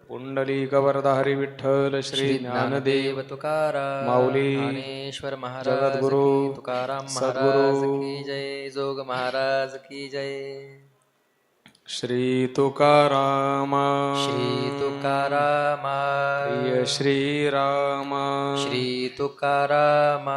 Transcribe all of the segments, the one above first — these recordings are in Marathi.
पुंडलिकवरद हरी विठ्ठल श्री ज्ञानदेव तुकाराम माऊली ज्ञानेश्वर महाराज जगद्गुरु की, तुकाराम सद्गुरु महाराज की जय, जोग महाराज की जय. श्री तुकारामा श्री तुकारामा प्रिय श्रीरामा श्री तुकारामा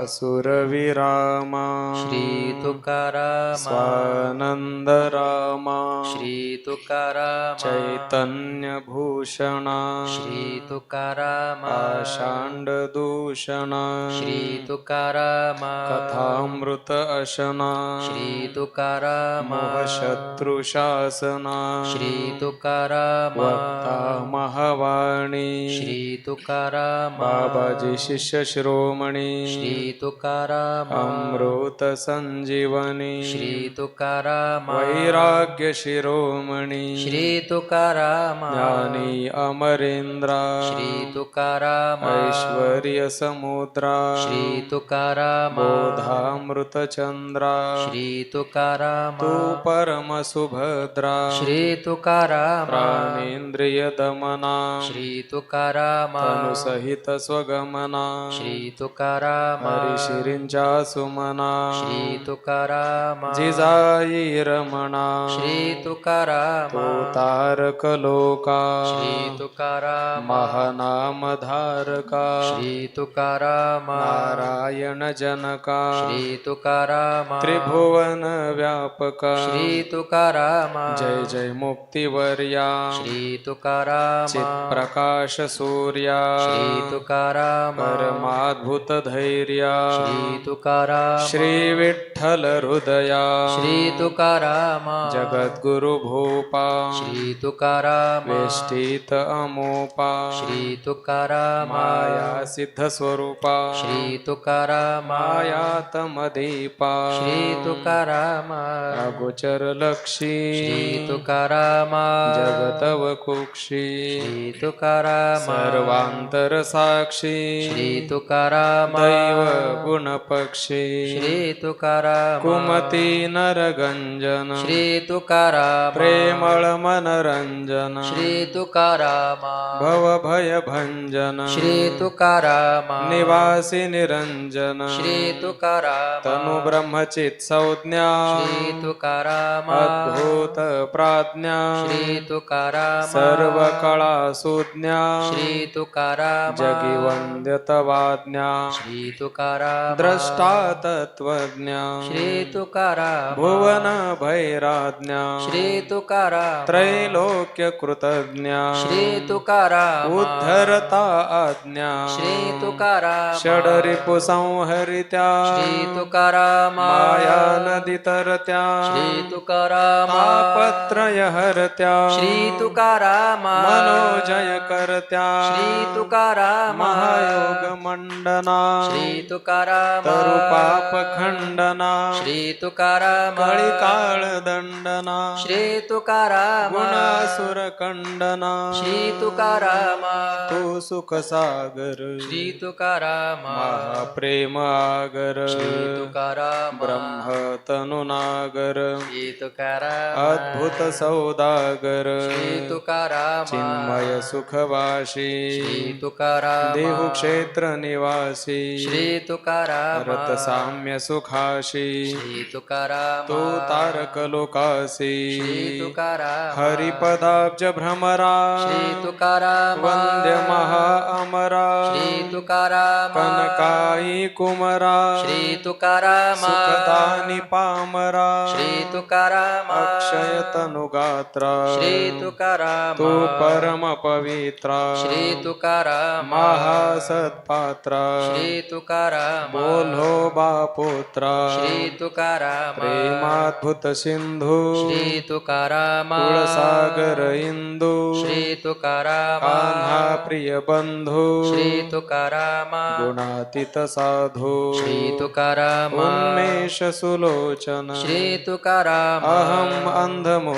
असुरविरामा श्री तुकारामा स्वानंद रामा श्री तुकारामा चैतन्य भूषणा श्री तुकारामा आषांड दूषणा श्री तुकारामा कथामृत अशना श्री तुकारामा शत्रु शासना श्री तुकारामा वक्ता महावाणी श्री तुकारामा बाबाजी शिष्य शिरोमणी श्री तुकारामा अमृत संजीवनी श्री तुकारामा वैराग्य शिरोमणी श्री तुकारामा ज्ञानी अमरेंद्रा श्री तुकारामा ऐश्वर्य समुद्रा श्री तुकारामा बोधामृत चंद्रा श्री तुकारामा तू परम सुभद्रा श्री तुकारामा प्राणेंद्रिय दमना श्री तुकारामा तनु सहित स्वगमना श्री तुकारामा हरिशिरींच्या सुमना श्री तुकारामा जिजाई रमणा श्री तुकारामा तो तारक लोका श्री तुकारामा महानाम धारका श्री तुकारामा नारायण जनका श्री तुकारामा त्रिभुवन व्यापका श्री तुकारामा जय जय मुक्तिवर्या श्री तुकारामा चित प्रकाश सूर्या श्री तुकारामा परमाद्भुत धैर्या श्री तुकारामा श्री विठ्ठल हृदया श्री तुकारामा जगद्गुरु भूपा श्री तुकारामा वेष्टीत अमोपा श्री तुकारामा माया सिद्ध स्वरूपा श्री तुकारामा मायातमदीपा श्री तुकारामा अगोचर लक्षी श्री तुकारामा जगतव कुक्षी श्री तुकारामा सर्वांतर साक्षी श्री तुकारामा दैव गुणपक्षी श्री तुकारामा कुमती नरगंजन श्री तुकारामा प्रेमळ मनरंजन श्री तुकारामा भव भय भंजन श्री तुकारामा निवासी निरंजन श्री तुकारामा तनु ब्रह्मचित संज्ञा श्री तुकारामा अद्भुत प्राज्ञा श्री तुकारामा सर्व कळा सुज्ञा श्री तुकारामा जगी वंद्यतवाज्ञा श्री तुकारामा द्रष्टा तत्वज्ञा श्री तुकारामा भुवन भैराज्ञा श्री तुकारामा त्रैलोक्य कृतज्ञा श्री तुकारामा उद्धरता आज्ञा श्री तुकारामा षडरिपु संहरित्या श्री तुकारामा माया नदी तरत्या श्री तुकारामा तापत्रय हरत्या श्री तुकारामा मनोजय करत्या श्री तुकारामा महायोग मंडना श्री तुकारामा तरु पाप खंडना श्री तुकारामा कळी काळ दंडना श्री तुकारामा गुणासुर खंडना श्री तुकारामा तू सुख सागर श्री तुकारामा महाप्रेम आगर श्री तुकारामा ब्रह्म तनुनागर श्री तुकारामा अद्भुत सौदागर श्री तुकारामा चिन्मय सुखवाशी श्री तुकारामा देहु क्षेत्र निवासी श्री तुकारामा रत साम्य सुखाशी श्री तुकारामा तो तारक लोकासी श्री तुकारामा हरिपदाब्ज भ्रमरा श्री तुकारामा वंद्य महा अमरा श्री तुकारामा कनकाई कुमरा श्री तुकारामा सुखदानी पामरा श्री तुकारामा अक्षय तनुगात्रा श्री तुकारामा तो परम पवित्रा श्री तुकारामा महासत्पात्रा श्री तुकारामा बोलो बापुत्रा श्री तुकारामा प्रेमाद्भुत सिंधू श्री तुकारामा कुळसागर इंदू श्री तुकारामा कान्हा प्रिय बंधू श्री तुकारामा गुणातीत साधू श्री तुकारामा उन्मेष सुलोचन श्री तुकारामा अहम अंधमूर्ख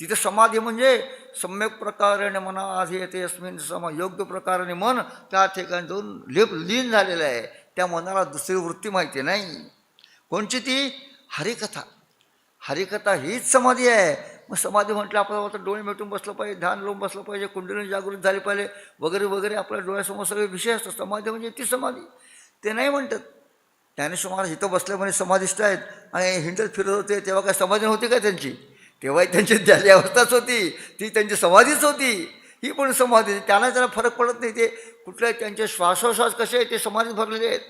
तिथं समाधी म्हणजे सम्यक प्रकाराने मना आधी अस्मिन योग्य प्रकाराने मन त्या ठिकाणी जाऊन लीन झालेलं आहे. त्या मनाला दुसरी वृत्ती माहिती नाही. कोणची ती? हरिकथा. हरिकथा हीच समाधी आहे. मग समाधी म्हटलं आपल्याला आता डोळे मिटून बसलं पाहिजे, ध्यान लावून बसलं पाहिजे, कुंडली जागृत झाली पाहिजे वगैरे वगैरे आपल्या डोळ्यासमोर सगळे विषय असतात. समाधी म्हणजे ती समाधी ते नाही म्हणतात. ज्ञानेश्वर महाराज इथं बसले म्हणे समाधिष्ठ आहेत आणि हिंडत फिरत होते, तेव्हा काय समाधी होती का त्यांची? तेव्हाही त्यांची त्याची अवस्थाच होती, ती त्यांची समाधीच होती. ही पण समाधी. त्याला फरक पडत नाही. ते कुठल्या त्यांचे श्वासोश्वास कसे आहेत ते समाधीत भरलेले आहेत.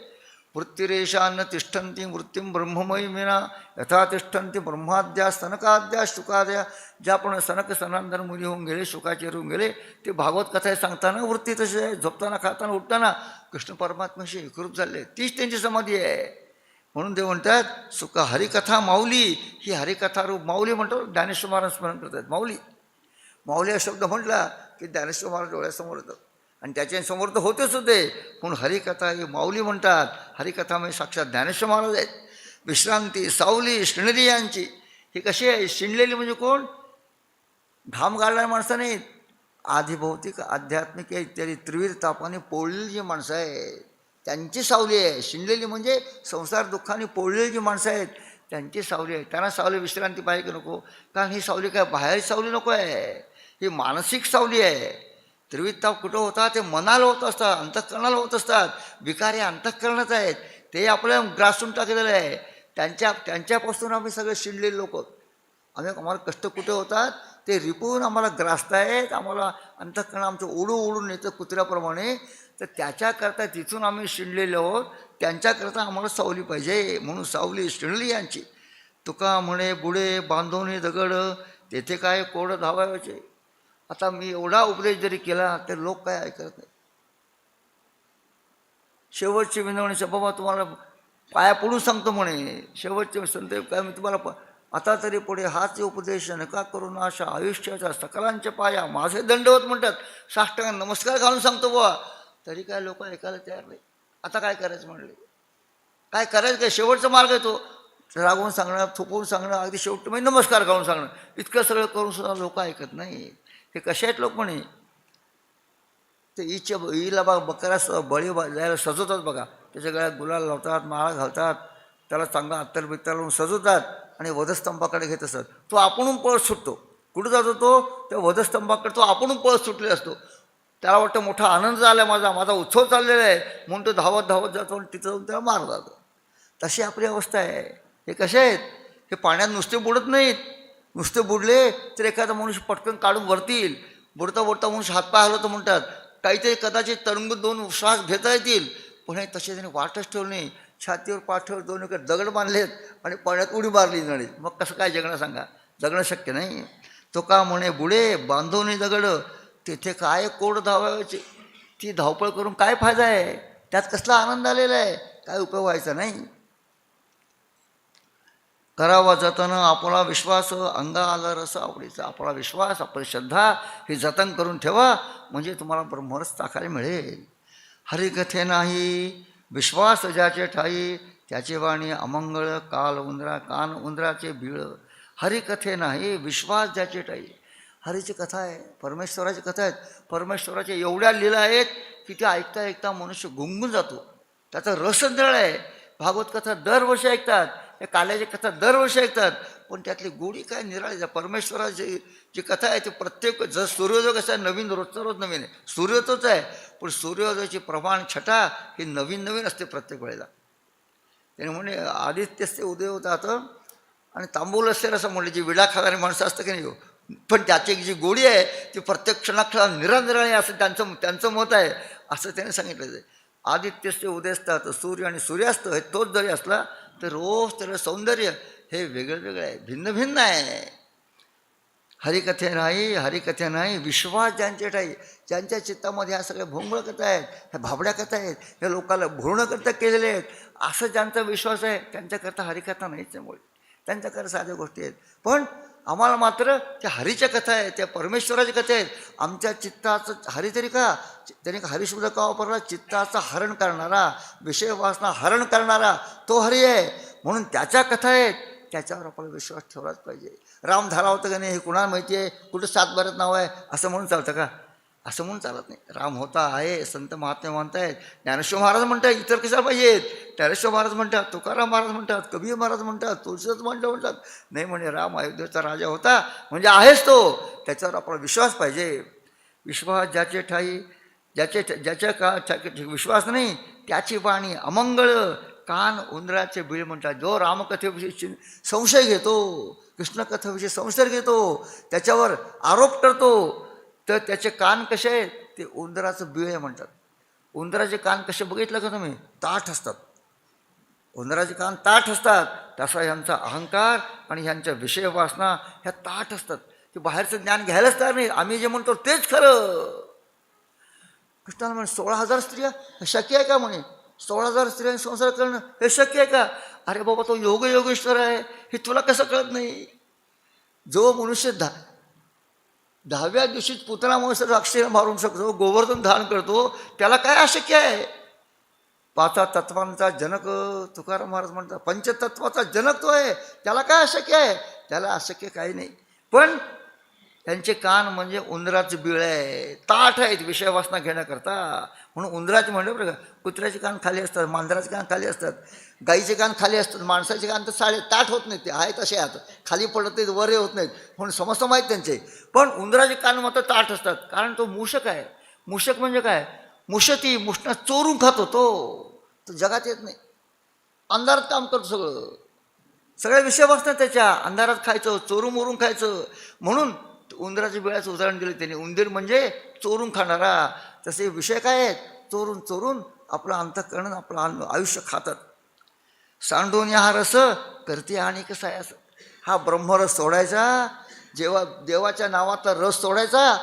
वृत्तिरेषान्न तिष्ठन्ति वृत्तीं ब्रह्ममयी मीना यथा तिष्ठन्ति ब्रह्माद्या सनकाद्या शुकाद्या. ज्या पण सनक सनातन मुनी होऊन गेले, शुकाचे होऊन गेले, ते भागवत कथा सांगताना वृत्ती तसे आहे. झोपताना खाताना उठताना कृष्ण परमात्म्याशी एकरूप झाले, तीच त्यांची समाधी आहे. म्हणून ते म्हणतात सुख हरिकथा माऊली. ही हरिकथा रूप माऊली म्हणतो. ज्ञानेश्वर महाराज स्मरण करतात. माऊली माऊली हा शब्द म्हटला की ज्ञानेश्वर महाराज डोळ्यासमोर येतं. आणि त्याच्यासमोर तर होतेच होते, म्हणून हरिकथा ही माऊली म्हणतात. हरिकथा म्हणजे साक्षात ज्ञानेश्वर महाराज आहेत. विश्रांती सावली श्रीणरी यांची. ही कशी आहे? शिणलेली म्हणजे कोण? घाम गाळणारी माणसं नाहीत. आधिभौतिक आध्यात्मिक इत्यादी त्रिविध तापाने पोळलेली जी माणसं आहेत त्यांची सावली आहे. शिणलेली म्हणजे संसार दुःखाने पोळलेली जी माणसं आहेत त्यांची सावली आहे. त्यांना सावली विश्रांती पाहिजे की नको? कारण ही सावली काय बाहेर सावली नको आहे, ही मानसिक सावली आहे. त्रिविध ताप कुठं होतात? ते मनाला होत असतात, अंतःकरणाला होत असतात. विकारी अंतःकरणाच आहेत, ते आपल्या ग्रासून टाकलेलं आहे. त्यांच्यापासून आम्ही सगळे शिणलेले लोक. आम्हाला कष्ट कुठे होतात? ते रिपून आम्हाला ग्रासत आहेत. आम्हाला अंतःकरण आमचं ओढून येतं कुत्र्याप्रमाणे. तर त्याच्याकरता तिथून आम्ही शिणलेले आहोत. त्यांच्याकरता आम्हाला सावली पाहिजे. म्हणून सावली शिणली यांची. तुका म्हणे बुडे बांधवणे दगड तेथे काय कोड धावायचे. आता मी एवढा उपदेश जरी केला तर लोक काय ऐकत नाही. शेवटची विनवणी बाबा तुम्हाला पाया पडून सांगतो म्हणे. शेवटचे संत काय मी तुम्हाला आता तरी पुढे हाच उपदेश नका करून अशा आयुष्याच्या सकलांच्या पाया माझे दंडवत म्हणतात. साष्टांग नमस्कार घालून सांगतो बुवा, तरी काय लोक ऐकायला तयार नाही. आता काय करायचं म्हणले? काय करायचं काय? शेवटचा मार्ग आहे तो. रागवून सांगणं, थोपवून सांगणं, अगदी शेवटी म्हणजे नमस्कार घालून सांगणं. इतकं सगळं करून सुद्धा लोक ऐकत नाही. हे कसे आहेत लोक म्हणे? ते ईला बघा बकऱ्या बळी जायला सजवतात बघा. त्याच्या गळ्यात गुलाल लावतात, माळा घालतात, त्याला चांगला अत्तर बित्तर लावून सजवतात आणि वधस्तंभाकडे घेत असतात. तो आपणहून पळत सुटतो. कुठं जातो तो? त्या वधस्तंभाकडे तो आपणहून पळत सुटलेला असतो. त्याला वाटतं मोठा आनंद झाला आहे, माझा उत्सव चाललेला आहे, म्हणून तो धावत धावत जातो आणि तिथं जाऊन त्याला मारला जातो. तशी आपली अवस्था आहे. हे कसे आहेत? हे पाण्यात नुसते बुडत नाहीत. नुसते बुडले तर एखादा मनुष्य पटकन काढून वरतील. बुडता बुडता मनुष्य हातपाय हलवतो म्हणतात. काहीतरी कदाचित तरंगून दोन श्वास घेता येतील, पण हे तसे त्याने वाटच ठेवलं नाही. छातीवर पाठवर दोन इकडे दगड बांधलेत आणि पाण्यात उडी मारली नळी. मग कसं काय जगणं सांगा? जगणं शक्य नाही. तो का म्हणे बुडे बांधवणे दगड तेथे काय कोड धावायचे. ती धावपळ करून काय फायदा आहे? त्यात कसला आनंद आलेला आहे? काय उपयोग व्हायचा नाही. करावा जतन आपला विश्वास अंगा आला रस आवडीचा. आपला विश्वास आपली श्रद्धा हे जतन करून ठेवा, म्हणजे तुम्हाला ब्रह्मरस चाखायला मिळेल. हरिकथे नाही विश्वास ज्याचे ठाई त्याची वाणी अमंगळ कान उंदराचे बिळ. हरिकथे नाही विश्वास ज्याचे ठाई. हरीची कथा आहे, परमेश्वराची कथा आहेत. परमेश्वराच्या एवढ्या लीला आहेत की त्या ऐकता ऐकता मनुष्य गुंगून जातो. त्याचा रसच निराळा आहे. भागवत कथा दरवर्षी ऐकतात, या काल्याची कथा दरवर्षी ऐकतात, पण त्यातली गोडी काय निराळी. परमेश्वराची जी कथा आहे ती प्रत्येक जर सूर्योदय कसं आहे नवीन, रोजचा रोज नवीन आहे. सूर्योदयच आहे, पण सूर्योदयाची प्रमाण छटा ही नवीन नवीन असते प्रत्येक वेळेला. त्याने म्हणे आदित्यचे उदय होतात आणि तांबूल असेल असं म्हणले. जी विडा खाणारी माणसं असतं की नाही, पण त्याची जी गोडी आहे ती प्रत्येक क्षणाक्षणाला निरनिराळी असं त्यांचं मत आहे, असं त्याने सांगितलं आहे. आदित्यचे उदय असतात, सूर्य आणि सूर्यास्त हे तोच जरी असला तर रोज त्याला सौंदर्य हे वेगळं वेगळं आहे, भिन्न भिन्न आहे. हरिकथे नाही विश्वास ज्यांचे ठाई. ज्यांच्या चित्तामध्ये ह्या सगळ्या भोंगळ कथा आहेत, ह्या भाबड्या कथा आहेत, ह्या लोकांना भुरणकर्ता केलेले आहेत, असं ज्यांचा विश्वास आहे त्यांच्याकरता हरिकथा नाहीच. त्यामुळे त्यांच्याकडे साध्या गोष्टी आहेत. पण आम्हाला मात्र त्या हरीच्या कथा आहेत, त्या परमेश्वराच्या कथा आहेत. आमच्या चित्ताचं हरी तरी का? त्याने हरिशब्द का वापरला? चित्ताचं हरण करणारा, विषय वासना हरण करणारा तो हरी आहे. म्हणून त्याच्या कथा आहेत. त्याच्यावर आपल्याला विश्वास ठेवलाच पाहिजे. राम झाला होता का नाही हे कुणाला माहिती आहे, कुठं सातबाऱ्यात नाव आहे असं म्हणून चालतं का? असं म्हणून चालत नाही. राम होता आहे, संत महात्मे म्हणतायत, ज्ञानेश्वर महाराज म्हणतात, इतर कशाला पाहिजेत, ज्ञानेश्वर महाराज म्हणतात, तुकाराम महाराज म्हणतात, कबीर महाराज म्हणतात, तुळशीदास म्हणतात. नाही म्हणे राम अयोध्येचा राजा होता म्हणजे आहेच तो, त्याच्यावर आपला विश्वास पाहिजे. विश्वास ज्याचे ठाई, ज्याच्या का विश्वास नाही त्याची वाणी अमंगळ, कान उंदराचे बिळ म्हणतात. जो रामकथेविषयी संशय घेतो, कृष्णकथेविषयी संशय घेतो, त्याच्यावर आरोप करतो, तर त्याचे कान कसे आहेत, ते उंदराचं बिळ आहे म्हणतात. उंदराचे कान कसे बघितलं का तुम्ही, ताठ असतात. उंदराचे कान ताठ असतात, तसा ह्यांचा अहंकार आणि ह्यांच्या विषय वासना ह्या ताठ असतात. ते बाहेरचं ज्ञान घ्यायलाच तयार नाही. आम्ही जे म्हणतो तेच खरं. कृष्णाला म्हणे 16,000 स्त्रिया हे शक्य आहे का म्हणे, 16,000 स्त्रियांनी संसार करणं हे शक्य आहे का? अरे बाबा तो योगेश्वर आहे, हे तुला कसं कळत नाही? जो मनुष्य 10व्या दिवशीच पुतना महोत्सव अक्षर मारून शकतो, गोवर्धन धारण करतो, त्याला काय अशक्य आहे? 5 तत्वांचा जनक तुकाराम महाराज म्हणतात, पंचतत्वाचा जनक तो आहे, त्याला काय अशक्य आहे? त्याला अशक्य काही नाही. पण त्यांचे कान म्हणजे उंदराचं बिळ आहे, ताठ आहेत विषय वासना घेण्याकरता. म्हणून उंदराचे म्हणलं बरं का, कुत्र्याचे कान खाली असतात, मांजराचे कान खाली असतात, गाईचे कान खाली असतात, माणसाचे कान तर साडे ताठ होत नाहीत, ते आहेत असे आहेत, खाली पडत नाहीत, वरे होत नाहीत, म्हणून समस्त माहीत त्यांचे. पण उंदराचे कान मात्र ताठ असतात, कारण तो मूषक आहे. मूषक म्हणजे काय, मुषती मुष्णा चोरून खातो, तो जगात येत नाही, अंधारात काम करतो, सगळे विषय वासना त्याच्या अंधारात खायचं, चोरून मोरून खायचं. म्हणून उंदराच्या बिळाचं उदाहरण दिलं त्यांनी. उंदीर म्हणजे चोरून खाणारा, तसे विषय काय आहेत, चोरून चोरून आपलं अंतःकरण आपलं आयुष्य खातात. सांडून हा रस करते आणि कसा आहे असं, हा ब्रह्मरस सोडायचा, जेव्हा देवाच्या नावातला रस सोडायचा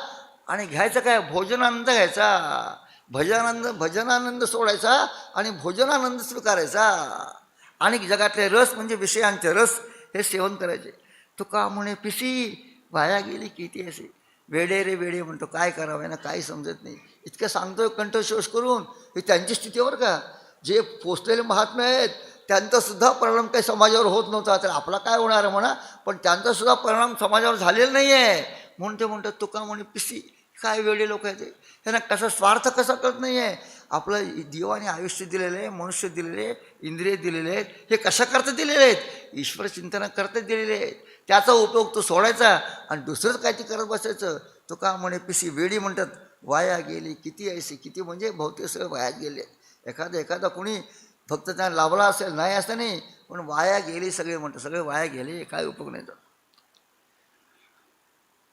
आणि घ्यायचा काय, भोजनानंद घ्यायचा. भजनानंद सोडायचा आणि भोजनानंद स्वीकारायचा. आणि जगातले रस म्हणजे विषयांचे रस हे सेवन करायचे. तुका म्हणे पिसी वाया गेली किती असे, वेडे रे वेडे म्हणतो, काय करावं ना काही समजत नाही. इतकं सांगतोय कंठशोष करून. ही त्यांची स्थितीवर का, जे पोचलेले महात्मे आहेत त्यांचासुद्धा परिणाम काही समाजावर होत नव्हता, तर आपला काय होणार आहे म्हणा, पण त्यांचासुद्धा परिणाम समाजावर झालेला नाही आहे. म्हणून ते म्हणतात तुका म्हणे पिसी, काय वेडे लोक आहेत, त्यांना कसा स्वार्थ कसा कळत नाही आहे. आपलं देवाने आयुष्य दिलेलं आहे, मनुष्य दिलेले आहेत, इंद्रिय दिलेले आहेत, हे कशा करता दिलेले आहेत, ईश्वर चिंतनाकरता दिलेले आहेत. त्याचा उपयोग तो सोडायचा आणि दुसरंच काय ते करत बसायचं. तुका म्हणे पिसी वेडी म्हणतात, वाया गेली किती ऐसी, किती म्हणजे भौतिक सगळे वायाच गेले. एखादा कोणी फक्त त्यांना लाभला असेल, नाही असं नाही, पण वाया गेली सगळे म्हणतात, सगळे वाया गेले, काय उपयोग नाही.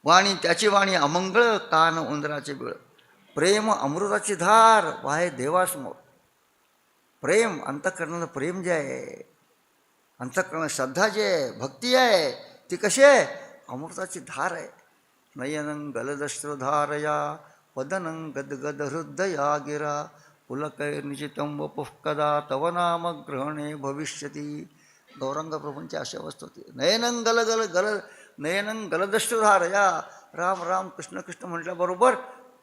वाणी त्याची वाणी अमंगळ, कान उंदराचे बिळ. प्रेम अमृताची धार वाहे देवासमोर. प्रेम अंतःकरणाचं प्रेम जे आहे, अंतःकरण श्रद्धा जे आहे, भक्ती आहे, ती कशी आहे, अमृताची धार आहे. नयनं गलदश्रुधारया वदनं गदगद हृदया गिरा पुलकैर्निचितं वपुः कदा तव नाम ग्रहणे भविष्यती. गौरांग प्रभूंची अशी अवस्था होती. नयनं गलदश्रुधारया, राम राम कृष्ण कृष्ण म्हटल्याबरोबर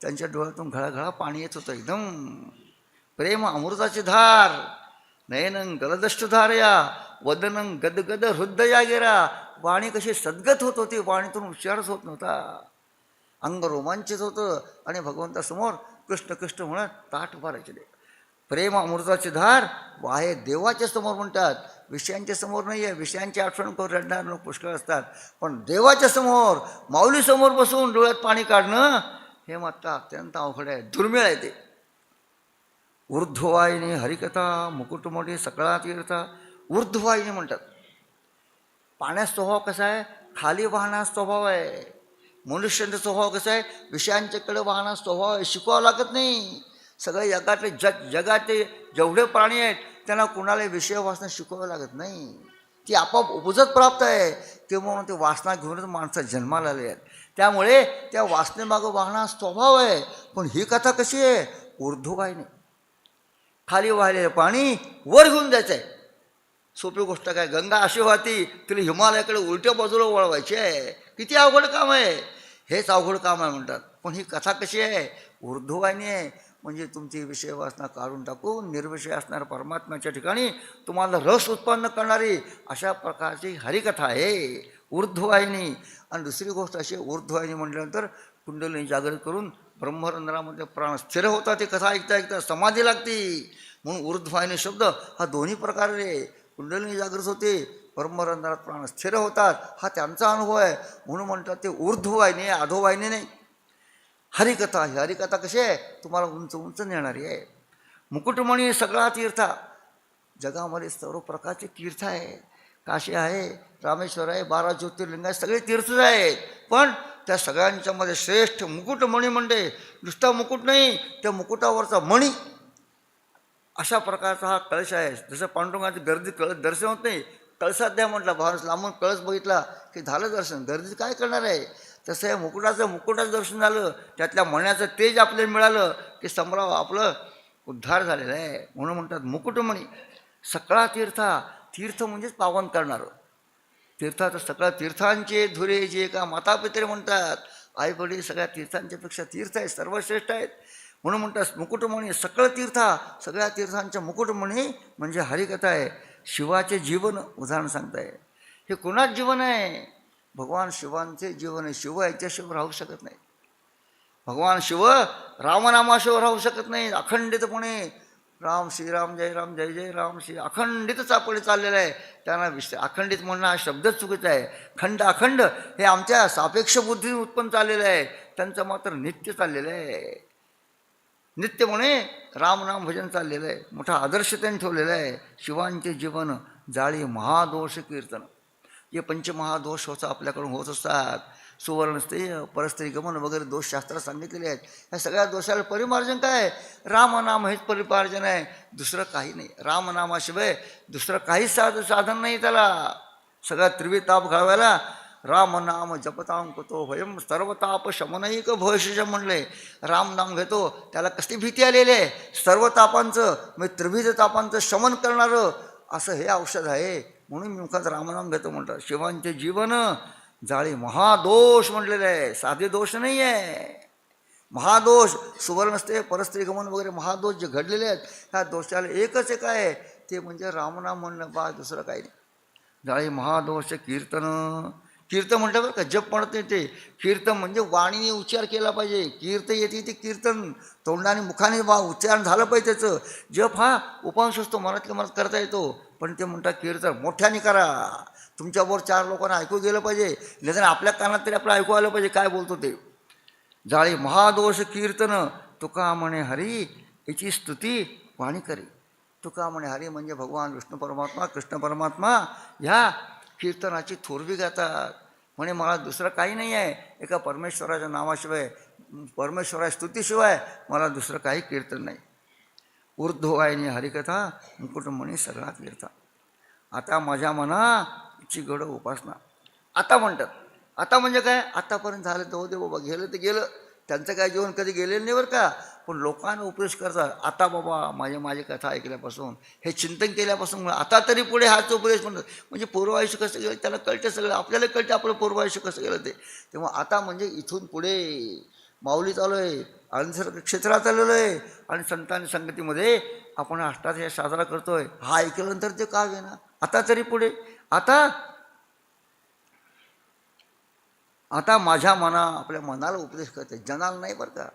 त्यांच्या डोळ्यातून घळाघळा पाणी येत होतं एकदम. प्रेम अमृताची धार. नयनं गलदश्रुधारया वदनं गदगद हृदया गिरा. वाणी कशी सद्गत होत होती, वाणीतून उच्चारच होत नव्हता, अंग रोमांचित होतं आणि भगवंतासमोर कृष्ण कृष्ण म्हणत ताट उभारायचे. प्रेम अमृताची धार वाहे देवाच्या समोर म्हणतात, विषयांच्या समोर नाही आहे. विषयांची आठवण करून रडणारे लोक पुष्कळ असतात, पण देवाच्या समोर माऊलीसमोर बसून डोळ्यात पाणी काढणं हे मात्र अत्यंत अवघड आहे, दुर्मिळ आहे ते. ऊर्ध्ववाहिनी हरिकथा मुकुटमोठी सकळा तीर्था. ऊर्ध्ववाहिनी म्हणतात. पाण्याचा स्वभाव कसा आहे, खाली वाहणारा स्वभाव आहे. मनुष्यांचा स्वभाव कसा आहे, विषयांच्याकडे वाहणारा स्वभाव आहे. शिकवावं लागत नाही. सगळे जगातले जेवढे प्राणी आहेत त्यांना कुणाला विषय वासना शिकवावं लागत नाही, ती आपोआप उपजत प्राप्त आहे. ते म्हणून ते वासना घेऊनच माणसं जन्माला आले आहेत. त्यामुळे त्या वासनेमागं वाहणारा स्वभाव आहे. पण ही कथा कशी आहे, ऊर्ध्ववाहिनी. खाली वाहिलेलं पाणी वर घेऊन जायचं आहे. सोपी गोष्ट काय, गंगा अशी वाहती तिला हिमालयाकडे उलट्या बाजूला वळवायची आहे. किती अवघड काम आहे, हेच अवघड काम आहे म्हणतात. पण ही कथा कशी आहे? ऊर्ध्ववाहिनी आहे. म्हणजे तुमची विषय वासना काढून टाकून निर्विषय असणाऱ्या परमात्म्याच्या ठिकाणी तुम्हाला रस उत्पन्न करणारी अशा प्रकारची हरिकथा आहे ऊर्ध्ववाहिनी. आणि दुसरी गोष्ट अशी, ऊर्ध्ववाहिनी म्हटल्यानंतर कुंडलिनी जागृत करून ब्रह्मरंध्रामध्ये प्राण स्थिर होतात. ती कथा ऐकता ऐकता समाधी लागती. म्हणून ऊर्ध्ववाहिनी शब्द हा दोन्ही प्रकारे, कुंडलिनी जागृत होते, ब्रह्मरंध्रात प्राण स्थिर होतात, हा त्यांचा अनुभव आहे. म्हणून म्हणतात ते ऊर्ध्ववाहिनी आहे, अधोवाहिनी नाही. हरिकथा, ही हरिकथा कशी आहे? तुम्हाला उंच उंच नेणारी आहे. मुकुटमणी सगळा तीर्थ, जगामध्ये सर्व प्रकारचे तीर्थ आहे. काशी आहे, रामेश्वर आहे, 12 ज्योतिर्लिंग आहे, सगळे तीर्थच आहेत. पण त्या सगळ्यांच्यामध्ये श्रेष्ठ मुकुटमणी म्हणजे नुसता मुकुट नाही, त्या मुकुटावरचा मणी, अशा प्रकारचा हा कळश आहे. जसं पांडुरंगाची गर्दी कळस दर्शन होत नाही, कळसात द्या म्हटलं, फारच लांबून कळस बघितला की झालं दर्शन, गर्दी काय करणार आहे? तसं या मुकुटाचं दर्शन झालं, त्यातल्या मण्याचं तेज आपल्याला मिळालं की समराव आपलं उद्धार झालेला आहे. म्हणून म्हणतात मुकुटमणी सगळा तीर्था. तीर्थ म्हणजेच पावन करणारं. तीर्थाचं सगळ्या तीर्थांचे धुरे जे का मातापित्रे म्हणतात, आई वडील सगळ्या तीर्थांच्यापेक्षा तीर्थ आहेत, सर्वश्रेष्ठ आहेत. म्हणून म्हणतात मुकुटमणी सगळं तीर्था, सगळ्या तीर्थांच्या मुकुटमणी म्हणजे हरिकथा आहे. शिवाचे जीवन उदाहरण सांगताय. हे कोणाच जीवन आहे? भगवान शिवांचे जीवन आहे. शिव याच्याशिवाय राहू शकत नाही. भगवान शिव रामनामाशिवाय राहू शकत नाही. अखंडितपणे राम श्रीराम जय राम जय जय राम श्री अखंडितच आपण चाललेलं आहे. त्यांना अखंडित म्हणणं हा शब्दच चुकीचा आहे. खंड अखंड हे आमच्या सापेक्ष बुद्धीने उत्पन्न चाललेलं आहे. त्यांचं मात्र नित्य चाललेलं आहे. नित्य म्हणे रामनाम भजन चाललेलं आहे. मोठा आदर्श त्यांनी ठेवलेला आहे. शिवांचे जीवन जाळी महादोष कीर्तन. हे पंचमहादोष होतं आपल्याकडून होत असतात. सुवर्णस्त्री परस्त्री गमन वगैरे दोष शास्त्रात सांगितलेले आहेत. ह्या सगळ्या दोषाला परिमार्जन काय? रामनाम हेच परिमार्जन आहे, दुसरं काही नाही. रामनामाशिवाय दुसरं काही साधन नाही त्याला. सगळा त्रिविताप घालवायला रामनाम जपतां कुतो भयम सर्वताप शमनैक भविष्य म्हणले. रामनाम घेतो त्याला कसली भीती आलेली आहे? सर्व तापांचं म्हणजे त्रिविध तापांचं शमन करणारं असं हे औषध आहे. म्हणून मी मुखात रामनाम घेतो म्हणतात. शिवांचे जीवन जाळी महादोष म्हटलेलं आहे, साधे दोष नाही आहे. महादोष सुवर्णस्ते परस्त्री गमन वगैरे महादोष जे घडलेले आहेत, ह्या दोषाला एकच एक आहे, ते म्हणजे रामनाम म्हणणं, बा दुसरं काही नाही. जाळी महादोष कीर्तन. कीर्तन म्हटलं बरं का, जप म्हणत नाही ते. कीर्तन म्हणजे वाणीने उच्चार केला पाहिजे. कीर्त येते ते कीर्तन, तोंडाने मुखाने उच्चारण झालं पाहिजे त्याचं. जप हा उपांश असतो, मनातल्या मनात करता येतो. पण ते म्हणतात कीर्तन मोठ्याने करा. तुमच्याबरोबर 4 लोकांना ऐकू गेलं पाहिजे, निदान आपल्या कानात तरी आपलं ऐकू आलं पाहिजे काय बोलतो ते. जाळी महादोष कीर्तन. तुका म्हणे हरी याची स्तुती वाणी करी. तुका म्हणे हरी म्हणजे भगवान विष्णू परमात्मा कृष्ण परमात्मा ह्या कीर्तनाची थोरवी गातात. म्हणे मला दुसरं काही नाही आहे. एका परमेश्वराच्या नावाशिवाय, परमेश्वराच्या स्तुतीशिवाय मला दुसरं काही कीर्तन नाही. ऊर्ध्ववाहिनी हरिकथा मुकुटमणी सगळा तीर्थ. आता माझ्या मनाची गड उपासना. आता म्हणतात. आता म्हणजे काय? आतापर्यंत झालं तर होते बाबा, गेलं तर गेलं. त्यांचं काय जीवन कधी गेलेलं नाही बरं का. पण लोकांना उपदेश करतात. आता बाबा माझी कथा ऐकल्यापासून, हे चिंतन केल्यापासून आता तरी पुढे हाच उपदेश म्हणतात. म्हणजे पूर्व आयुष्य कसं गेलं त्याला कळतं सगळं. आपल्याला कळतं आपलं पूर्व आयुष्य कसं गेलं ते. तेव्हा आता म्हणजे इथून पुढे माऊली चालू आहे, अंधश्रद्धा क्षेत्रात आलेलो आहे आणि संतांनी संगतीमध्ये आपण अष्टाध्याय साजरा करतोय. हा ऐकल्यानंतर ते का घेणार? आता तरी पुढे. आता माझ्या आपल्या मनाला उपदेश करते, जनाला नाही बरं का.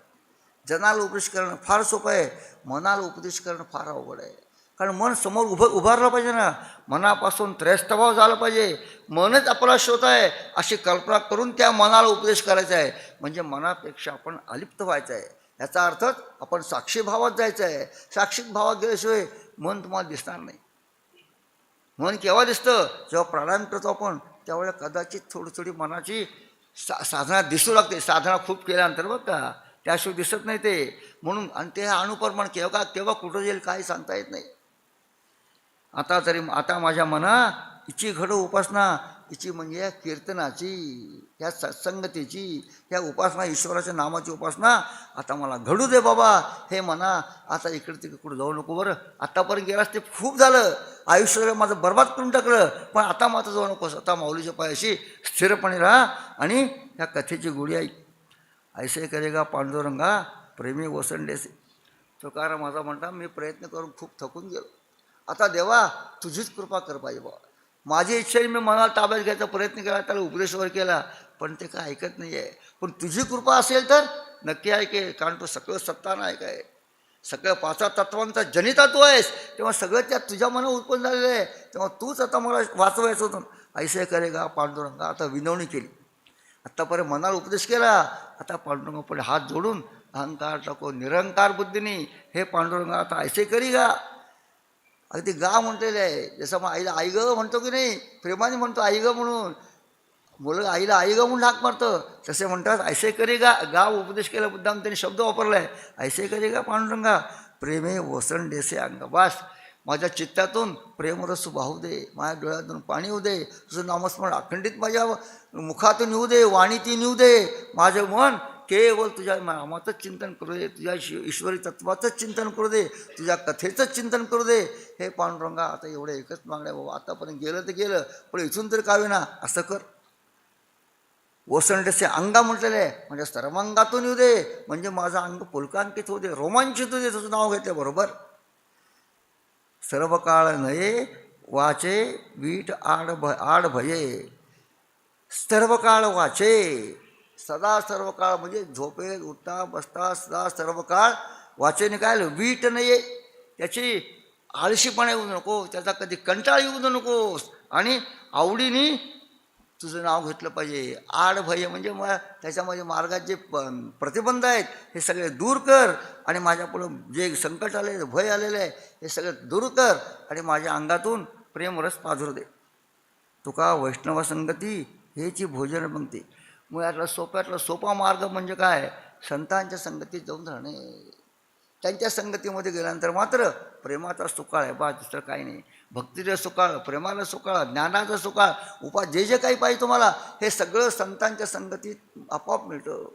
जनाला उपदेश करणं फार सोपं आहे, मनाला उपदेश करणं फार अवघड आहे. कारण मन समोर उभारलं पाहिजे ना. मनापासून त्रयस्थभाव झाला पाहिजे. मनच आपला श्रोत आहे अशी कल्पना करून त्या मनाला उपदेश करायचा आहे. म्हणजे मनापेक्षा आपण अलिप्त व्हायचं आहे. याचा अर्थच आपण साक्षी भावात जायचं आहे. साक्षी भावात गेल्याशिवाय मन तुम्हाला दिसणार नाही. मन केव्हा दिसतं? जेव्हा प्राणायाम करतो आपण, त्यावेळेला कदाचित थोडी मनाची साधना दिसू लागते. साधना खूप केल्यानंतर बघ का, त्याशिवाय दिसत नाही ते. म्हणून आणि ते अनुप्रमाण केव्हा कुठं जाईल काही सांगता येत नाही. आता माझ्या मना हिची घड उपासना. हिची म्हणजे या कीर्तनाची, या सत्संगतीची, या उपासना, ईश्वराच्या नामाची उपासना आता मला घडू दे बाबा. हे म्हणा आता इकडे तिकडे कुठं जाऊ नको बरं. आत्तापर्यंत गेलास ते खूप झालं, आयुष्य माझं बरबाद करून टाकलं. पण आता मात्र जाऊ नकोस. आता माऊलीच्या पायाशी स्थिरपणे राहा आणि ह्या कथेची गोडी ऐक. ऐसे करेगा पांडुरंगा प्रेमी वसंडेसे. तुकाराम माझा म्हणता मी प्रयत्न करून खूप थकून गेलो. आता देवा तुझीच कृपा कर पाहिजे बाबा. माझी इच्छेने मी मनाला ताब्यात घ्यायचा प्रयत्न केला, त्याला उपदेशवर केला, पण ते काय ऐकत नाही आहे. पण तुझी कृपा असेल तर नक्की ऐके, कारण तू सगळं सत्तानं ऐकाय, सगळ्या पाचा तत्वांचा जनिता तू आहेस, तेव्हा सगळं त्या तुझ्या मनात उत्पन्न झालेलं आहे, तेव्हा तूच आता मला वाचवायचं होतं. ऐसे करेगा पांडुरंगा. आता विनवणी केली, आत्तापर्यंत मनाला उपदेश केला, आता पांडुरंगापुढे हात जोडून अहंकार टाको निरंकार बुद्धीनी, हे पांडुरंगा आता ऐसे करी गा. अगदी गा म्हटलेलं आहे. जसं मग आईला आई ग म्हणतो की नाही, प्रेमाने म्हणतो आई ग म्हणून, मुलं आईला आई ग म्हणून हाक मारतं, तसे म्हणतात ऐसे करी गा. गाव उपदेश केला मुद्दाम त्यांनी शब्द वापरला आहे, ऐसे करी गा पांडुरंगा प्रेमे वसण देसे अंग. बास माझ्या चित्तातून प्रेमरस वाहू दे, माझ्या डोळ्यातून पाणी येऊ दे, तुझं नामस्मरण अखंडित माझ्या मुखातून येऊ दे, वाणीतून येऊ दे. माझं मन केवळ तुझ्या नामाचंच चिंतन करू दे, तुझ्या ईश्वरी तत्वाचंच चिंतन करू दे, तुझ्या कथेचंच चिंतन करू दे. हे पांडुरंगा आता एवढं एकच मागण्या बाबा, आतापर्यंत गेलं तर गेलं, पण इथून तरी काय ना असं कर. ओसंडसे अंगा म्हटलेलं आहे, म्हणजे सर्वांगातून येऊ दे, म्हणजे माझं अंग पुलकांकित होऊ दे, रोमांचित होऊ दे तुझं नाव घेतल्याबरोबर. सर्व काळ नये वाचे वीट आड भये. सर्व काळ वाचे, सदा सर्व काळ म्हणजे झोपेत उठता बसता सदा सर्व काळ वाचेने काय वीट नये, त्याची आळशीपणा येऊ नको, त्याचा कधी कंटाळ येऊ नकोस, आणि आवडीने तुझं नाव घेतलं पाहिजे. आड भय म्हणजे मग त्याच्यामध्ये मार्गात जे प्रतिबंध आहेत हे सगळे दूर कर, आणि माझ्यापुढं जे संकट आले भय आलेलं आहे हे सगळं दूर कर, आणि माझ्या अंगातून प्रेमरस पाझरू दे. तुका वैष्णव संगती हेची भोजन पंक्ती. मग यातला सोपा मार्ग म्हणजे काय, संतांच्या संगतीत जाऊन राहणे. त्यांच्या संगतीमध्ये गेल्यानंतर मात्र प्रेमाचा सुकाळ आहे बा, दुसरं काही नाही. भक्तीचं सुकाळ, प्रेमाला सुकाळ, ज्ञानाचा सुकाळ, जे जे काही पाहिजे तुम्हाला हे सगळं संतांच्या संगतीत आपोआप मिळतं.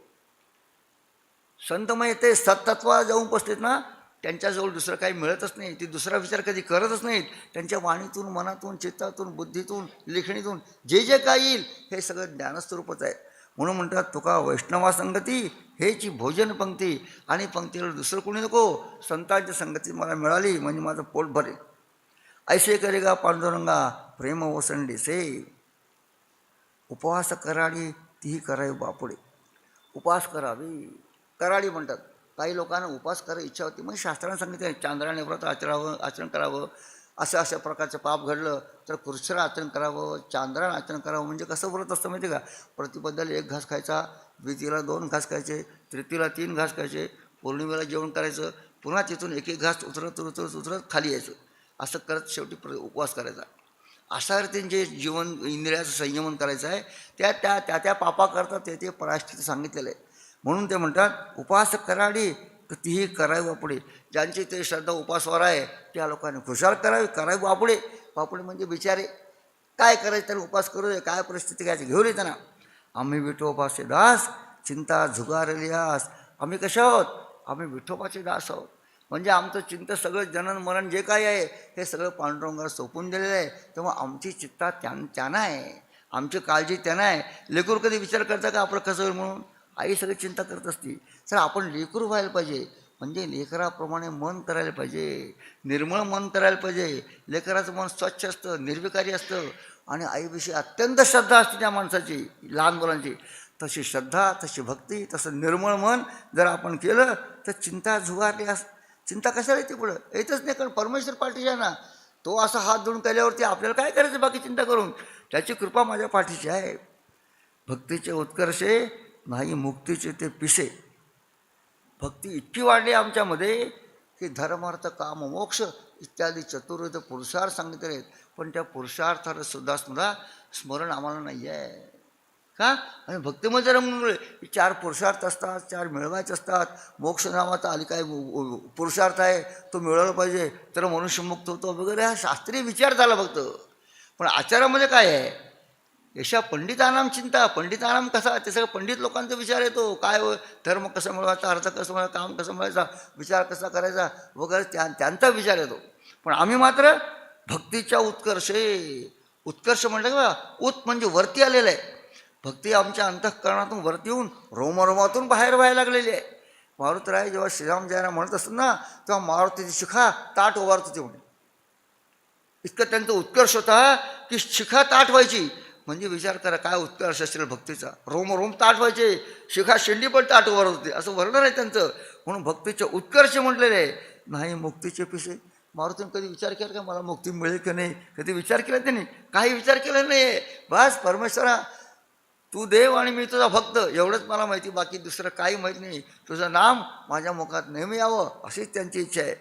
संत म्हणजे ते सत्तत्वाला जाऊन बसलेत ना, त्यांच्याजवळ दुसरं काही मिळतच नाही, ती दुसरा विचार कधी करतच नाहीत. त्यांच्या वाणीतून मनातून चित्तातून बुद्धीतून लेखणीतून जे जे काही येईल हे सगळं ज्ञानस्वरूपच आहे. म्हणून म्हणतात तुका वैष्णवा संगती हेची भोजन पंक्ती, आणि पंक्तीला दुसरं कोणी नको, संतांच्या संगती मला मिळाली म्हणजे माझं पोट भरेल. ऐसे करेगा पांडुरंगा प्रेम ओसंडी से. उपवास कराडी तीही करावी बापुडे. उपवास करावी, कराडी म्हणतात. काही लोकांना उपवास करायची इच्छा होती, मग शास्त्राने सांगितलं चांद्राने व्रत आचरण करावं, असं अशा प्रकारचं पाप घडलं तर पुरुषाला आचरण करावं, चांद्रानं आचरण करावं. म्हणजे कसं व्रत असतं माहिती का, प्रतिपदाला 1 घास खायचा, द्वितीयेला 2 घास खायचे, तृतीयेला 3 घास खायचे, पौर्णिमेला जेवण करायचं, पुन्हा तिथून 1 घास उतरत खाली यायचं, असं करत शेवटी उपवास करायचा. अशा रीतीने जे जीवन इंद्रियाचं संयमन करायचं आहे त्या पापाकरता ते प्रायश्चित्त सांगितलेलं आहे. म्हणून ते म्हणतात उपवास कराडी तीही करावी बापुडे. ज्यांची ते श्रद्धा उपासवार आहे त्या लोकांनी खुशाल करावी बापुडे. बापुडे म्हणजे बिचारे, काय करायचं त्याला उपास करू दे, काय परिस्थिती घ्यायची घेऊन येते ना. आम्ही विठोबाचे दास चिंता झुगारलियास. आम्ही कशा आहोत, आम्ही विठोबाचे दास आहोत. म्हणजे आमचं चिंता सगळं जनन मरण जे काही आहे हे सगळं पांडुरंगाला सोपून दिलेलं आहे. तेव्हा आमची चिंता त्यांना आहे, आमची काळजी त्यांना आहे. लेकरू कधी विचार करता का आपलं कसं होईल म्हणून, आई सगळी चिंता करत असते. तर आपण लेकरू व्हायला पाहिजे, म्हणजे लेकराप्रमाणे मन करायला पाहिजे, निर्मळ मन करायला पाहिजे. लेकराचं मन स्वच्छ असतं, निर्विकारी असतं, आणि आईविषयी अत्यंत श्रद्धा असते त्या माणसाची, लहान मुलांची. तशी श्रद्धा, तशी भक्ती, तसं निर्मळ मन जर आपण केलं तर चिंता झुगारली. चिंता कशाला येते पुढं, येतच नाही, कारण परमेश्वर पाठीशी आहे ना. तो असा हात धुवून केल्यावरती आपल्याला काय करायचं बाकी चिंता करून, त्याची कृपा माझ्या पाठीशी आहे. भक्तीचे उत्कर्षे नाही मुक्तीचे ते पिसे. भक्ती इतकी वाढली आमच्यामध्ये की धर्मार्थ काम मोक्ष इत्यादी चतुर्विध पुरुषार्थ सांगितले आहेत, पण त्या पुरुषार्थाला सुद्धा स्मरण आम्हाला नाही आहे. का, आणि भक्तीमध्ये रमून 4 पुरुषार्थ असतात, 4 मिळवायचे असतात. मोक्ष नावाचा आली काय पुरुषार्थ आहे, तो मिळवला पाहिजे तर मनुष्यमुक्त होतो वगैरे, हा शास्त्रीय विचार झाला फक्त. पण आचारामध्ये काय आहे, यशा पंडितानाम चिंता. पंडितानाम कसा, ते सगळं पंडित लोकांचा विचार येतो. काय धर्म कसं मिळवायचा, अर्थ कसं मिळवायचा, काम कसं मिळवायचा, विचार कसा करायचा वगैरे त्यांचा विचार येतो. पण आम्ही मात्र भक्तीच्या उत्कर्ष म्हटलं का, उत म्हणजे वरती आलेलं आहे. भक्ती आमच्या अंतःकरणातून वरती येऊन रोमरोमातून बाहेर व्हायला लागलेली आहे. मारुतीराय जेव्हा श्रीराम जयरा म्हणत असत ना, तेव्हा मारुतीची शिखा ताट उभारत होती म्हणे. इतकं त्यांचा उत्कर्ष होता की शिखा ताट व्हायची. म्हणजे विचार करा काय उत्कर्ष असेल भक्तीचा. रोम ताट व्हायचे, शिखा शेंडी पण ताट उभारत होते, असं वर्णन आहे त्यांचं. म्हणून भक्तीचे उत्कर्ष म्हटलेले आहे. नाही मुक्तीचे पिसे. मारुतीने कधी विचार केला का मला मुक्ती मिळेल की नाही? कधी विचार केला त्यांनी? काही विचार केला नाही. बस परमेश्वरा तू देव आणि मी तुझा भक्त एवढंच मला माहिती, बाकी दुसरं काही माहीत नाही. तुझं नाम माझ्या मुखात नेहमी यावं अशीच त्यांची इच्छा आहे.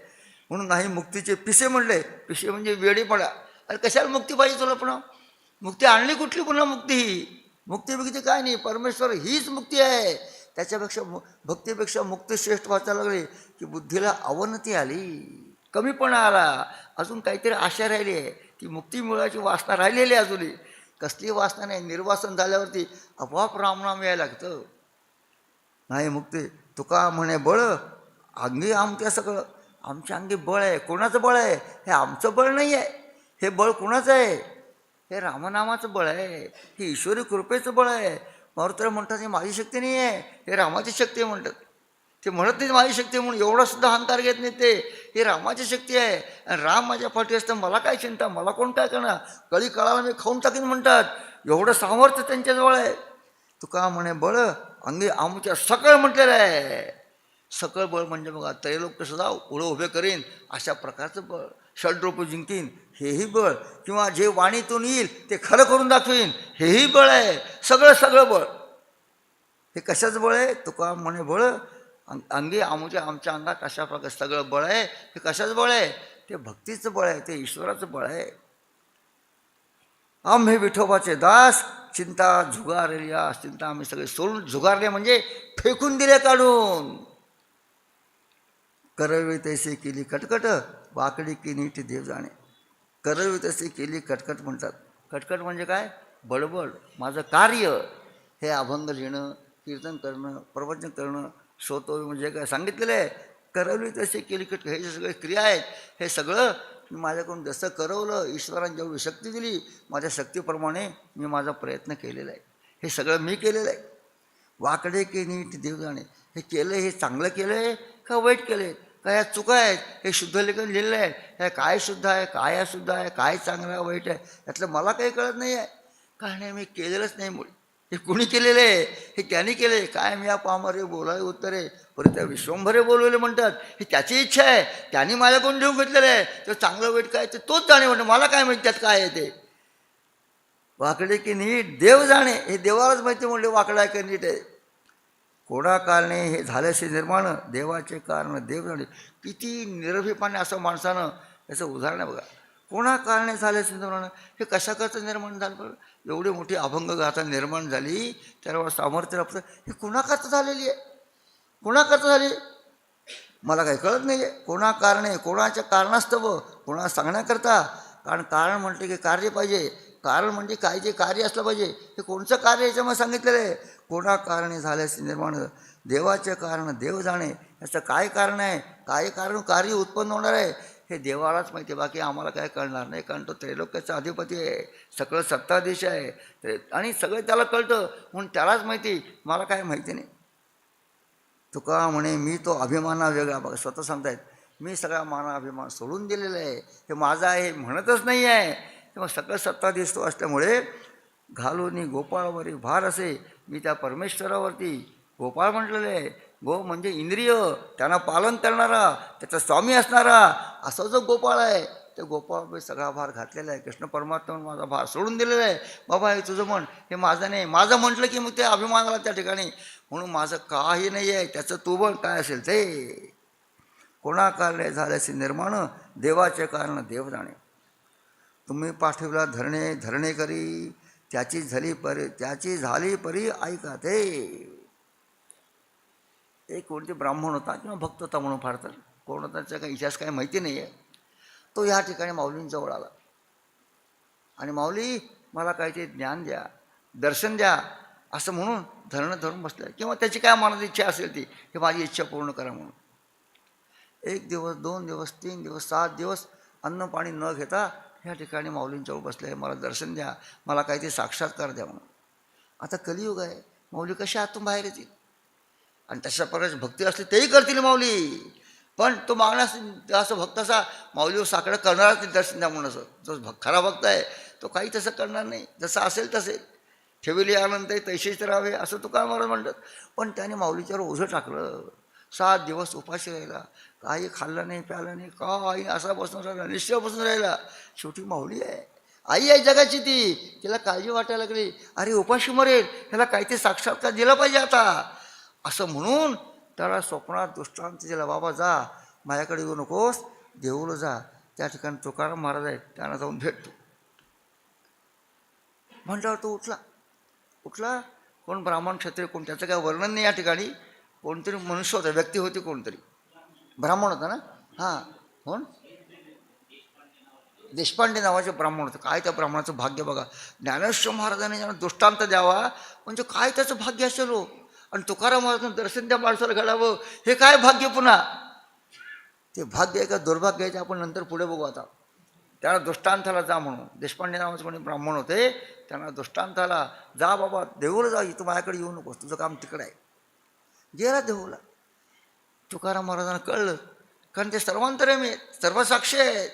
म्हणून नाही मुक्तीचे पिसे म्हणले. पिसे म्हणजे वेडेपणा. अरे कशाला मुक्ती पाहिजे तुला? पुन्हा मुक्ती आणली कुठली? पुन्हा मुक्ती ही मुक्ती बिक्ती काय नाही, परमेश्वर हीच मुक्ती आहे. त्याच्यापेक्षा भक्तीपेक्षा मुक्ती श्रेष्ठ वाचायला लागले की बुद्धीला अवनती आली, कमीपणा आला, अजून काहीतरी आशा राहिली आहे. ती मुक्ती मिळवायची वासना राहिलेली आहे अजूनही. कसली वासना नाही. निर्वासन झाल्यावरती आपोआप रामनाम यायला लागतं. नाही मुक्ती. तुका म्हणे बळ अंगी आमच्या सगळं. आमच्या अंगी बळ आहे. कोणाचं बळ आहे? हे आमचं बळ नाही आहे. हे बळ कोणाचं आहे? हे रामनामाचं बळ आहे. हे ईश्वरी कृपेचं बळ आहे. मारुतीला म्हणतात हे माझी शक्ती नाही आहे, हे रामाची शक्ती आहे म्हणतात. ते म्हणत नाही माझी शक्ती म्हणून, एवढा सुद्धा अहंकार घेत नाही ते. ही रामाची शक्ती आहे. आणि राम माझ्या पाठी असतं, मला काय चिंता, मला कोण काय करणार, कळी कळाला मी खाऊन टाकीन म्हणतात. एवढं सामर्थ्य त्यांच्याजवळ आहे. तुका म्हणे बळ अंगी आमच्या सकळ म्हटलेलं आहे. सकळ बळ म्हणजे बघा त्रैलोक्य सुद्धा पुढं उभे करीन अशा प्रकारचं बळ. षड्रूप जिंकीन हेही बळ. किंवा जे वाणीतून येईल ते खरं करून दाखवीन हेही बळ आहे. सगळं बळ. हे कशाचं बळ आहे? तुका म्हणे बळ अंगी आमच्या अंगात अशा प्रकारे सगळं बळ आहे. हे कशाचं बळ आहे? ते भक्तीचं बळ आहे, ते ईश्वराचं बळ आहे. आम्ही विठोबाचे दास चिंता झुगारल्या. चिंता आम्ही सगळे सोडून झुगारले म्हणजे फेकून दिले काढून. करवी तैसे केली कटकट वाकडी की नीट देव जाणे. करवी तसे केली कटकट म्हणतात. कटकट म्हणजे काय? बडबड. माझं कार्य हे अभंग लिहिणं, कीर्तन करणं, प्रवचन करणं, श्रोतो म्हणजे काय सांगितलेलं आहे. करवली तसे केली कट, हे जे सगळे क्रिया आहेत हे सगळं मी माझ्याकडून जसं करवलं, ईश्वराने जेवढी शक्ती दिली माझ्या शक्तीप्रमाणे मी माझा प्रयत्न केलेला आहे. हे सगळं मी केलेलं आहे. वाकडे की नीट देव जाणे. हे केलं, हे चांगलं केलं आहे का वाईट केलं आहे, काय या चुका आहेत, हे शुद्ध लेखन लिहिलेलं आहे. हे काय शुद्ध आहे, काय अशुद्ध आहे, काय चांगलं आहे, वाईट आहे, यातलं मला काही कळत नाही आहे. काय नाही, मी केलेलंच नाही मुळे. हे कुणी केलेलं आहे? हे त्यांनी केलं आहे. काय मी या पामरे बोलाय उत्तरे परत त्या विश्वंभरे बोलवले म्हणतात. ही त्याची इच्छा आहे, त्यांनी माझ्याकडून लिहून घेतलेलं आहे. तर चांगलं वाईट काय ते तोच जाणे म्हणतो, मला काय माहिती त्यात काय आहे ते. वाकडे की नीट देव जाणे, हे देवालाच माहिती म्हणले वाकडा आहे की नीट आहे. कोणा कारणे हे झाल्याचे निर्माण, देवाचे कारण देव जाणे. किती निरभिपाने असं माणसानं याचं उदाहरण आहे बघा. कोणा कारणे झाल्याचे निर्माण, हे कशाकरचं निर्माण झालं बरं? एवढी मोठी अभंग गाथा निर्माण झाली, त्यावर सामर्थ्य लाभतं. हे कोणाकरता झालेली आहे? कोणाकरता झाली मला काही कळत नाही आहे. कोणा कारणे, कोणाच्या कारणास्तव, कोणा सांगण्याकरता. कारण म्हटलं की कार्य पाहिजे. कारण म्हणजे काय, जे कार्य असलं पाहिजे. हे कोणचं कार्य याच्यामध्ये सांगितलेलं आहे? कोणा कारणे झाल्याचे निर्माण, देवाचे कारण देव जाणे. याचं काय कारण आहे, काय कारण कार्य उत्पन्न होणार आहे हे देवालाच माहिती आहे. बाकी आम्हाला काय कळणार नाही, कारण तो त्रैलोक्याचा अधिपती आहे, सगळं सत्ताधीश आहे आणि सगळं त्याला कळतं. म्हणून त्यालाच माहिती, मला काय माहिती नाही. तुका म्हणे मी तो अभिमाना वेगळा. बघा स्वतः सांगतायत मी सगळा माना अभिमान सोडून दिलेला आहे, हे माझं आहे हे म्हणतच नाही आहे. तेव्हा सगळं सत्ताधीश तो असल्यामुळे घालून गोपाळवरी भार असे, मी त्या परमेश्वरावरती गोपाळ म्हटलेलं आहे. गो म्हणजे इंद्रिय, त्यांना पालन करणारा, त्याचा स्वामी असणारा, असा जो गोपाळ आहे त्या गोपाळावर सगळा भार घातलेला आहे. कृष्ण परमात्म्याने माझा भार सोडून दिलेला आहे. बाबा हे तुझं म्हण, हे माझं नाही. माझं म्हटलं की मग ते अभिमानाला त्या ठिकाणी. म्हणून माझं काही नाही आहे, त्याचं तू बन काय असेल ते. कोणा कारणे झाल्याचे निर्माण, देवाचे कारण देव जाणे. तुम्ही पाठविला धरणे करी, त्याची झाली परी ऐका ते. एक कोणते ब्राह्मण होता किंवा भक्त होता म्हणून फार तर, कोण होता त्याचा काही इतिहास काही माहिती नाही आहे. तो ह्या ठिकाणी माऊलींजवळ आला आणि माऊली मला काहीतरी ज्ञान द्या, दर्शन द्या असं म्हणून धरून बसलं. किंवा त्याची काय मनात इच्छा असेल ती, हे माझी इच्छा पूर्ण करा म्हणून. 1 दिवस 2 दिवस 3 दिवस 7 दिवस अन्न पाणी न घेता ह्या ठिकाणी माऊलींजवळ बसले. मला दर्शन द्या, मला काहीतरी साक्षात्कार द्या म्हणून. आता कलियुग आहे, माऊली कशा आतून बाहेर येतील? आणि तशा प्रकारची भक्ती असली तेही करतील माऊली. पण तो मागण्यास असं भक्त असा माऊलीवर साकडं करणारच नाही दर्शन द्या म्हणून. असं जो खरा भक्त आहे तो काही तसं करणार नाही, जसं असेल तसे. ठेवली आनंद तैसेच राहावे असं तुकाराम महाराज म्हणतात. पण त्याने माऊलीच्यावर ओझं टाकलं. 7 दिवस उपाशी राहिला, काही खाल्लं नाही प्यालं नाही, काही असा बसून राहिला, निश्चय बसून राहिला. शेवटी माऊली आहे, आई आहे जगाची ती, तिला काळजी वाटायला लागली. अरे उपाशी मरेल, ह्याला काहीतरी साक्षात्कार दिला पाहिजे आता, असं म्हणून त्याला स्वप्नात दृष्टांत दिला. बाबा जा, माझ्याकडे येऊ नकोस, देऊळ जा. त्या ठिकाणी तुकाराम महाराज आहेत, त्यांना जाऊन भेटतो. म्हटल्यावर तो उठला. कोण ब्राह्मण क्षत्रिय कोण, त्याचं काय वर्णन नाही या ठिकाणी. कोणतरी मनुष्य होता, व्यक्ती होती, कोणतरी ब्राह्मण होता ना. हां, कोण? देशपांडे नावाचे ब्राह्मण होते. काय त्या ब्राह्मणाचं भाग्य बघा. ज्ञानेश्वर महाराजांनी ज्यांना दृष्टांत द्यावा म्हणजे काय त्याचं भाग्य असेल हो. आणि तुकाराम महाराजांना दर्शन त्या माणसाला घडावं, हे काय भाग्य पुन्हा. ते भाग्य आहे का दुर्भाग्य आहे ते आपण नंतर पुढे बघू. आता त्याला दृष्टांताला जा म्हणून, देशपांडे नावाचे कोणी ब्राह्मण होते, त्यांना दृष्टांताला जा बाबा, देऊळ जा, इथं माझ्याकडे येऊ नकोस, तुझं काम तिकडं आहे. गेला देऊळला. तुकाराम महाराजांना कळलं, कारण ते सर्वांतरमी आहेत, सर्व साक्षी आहेत.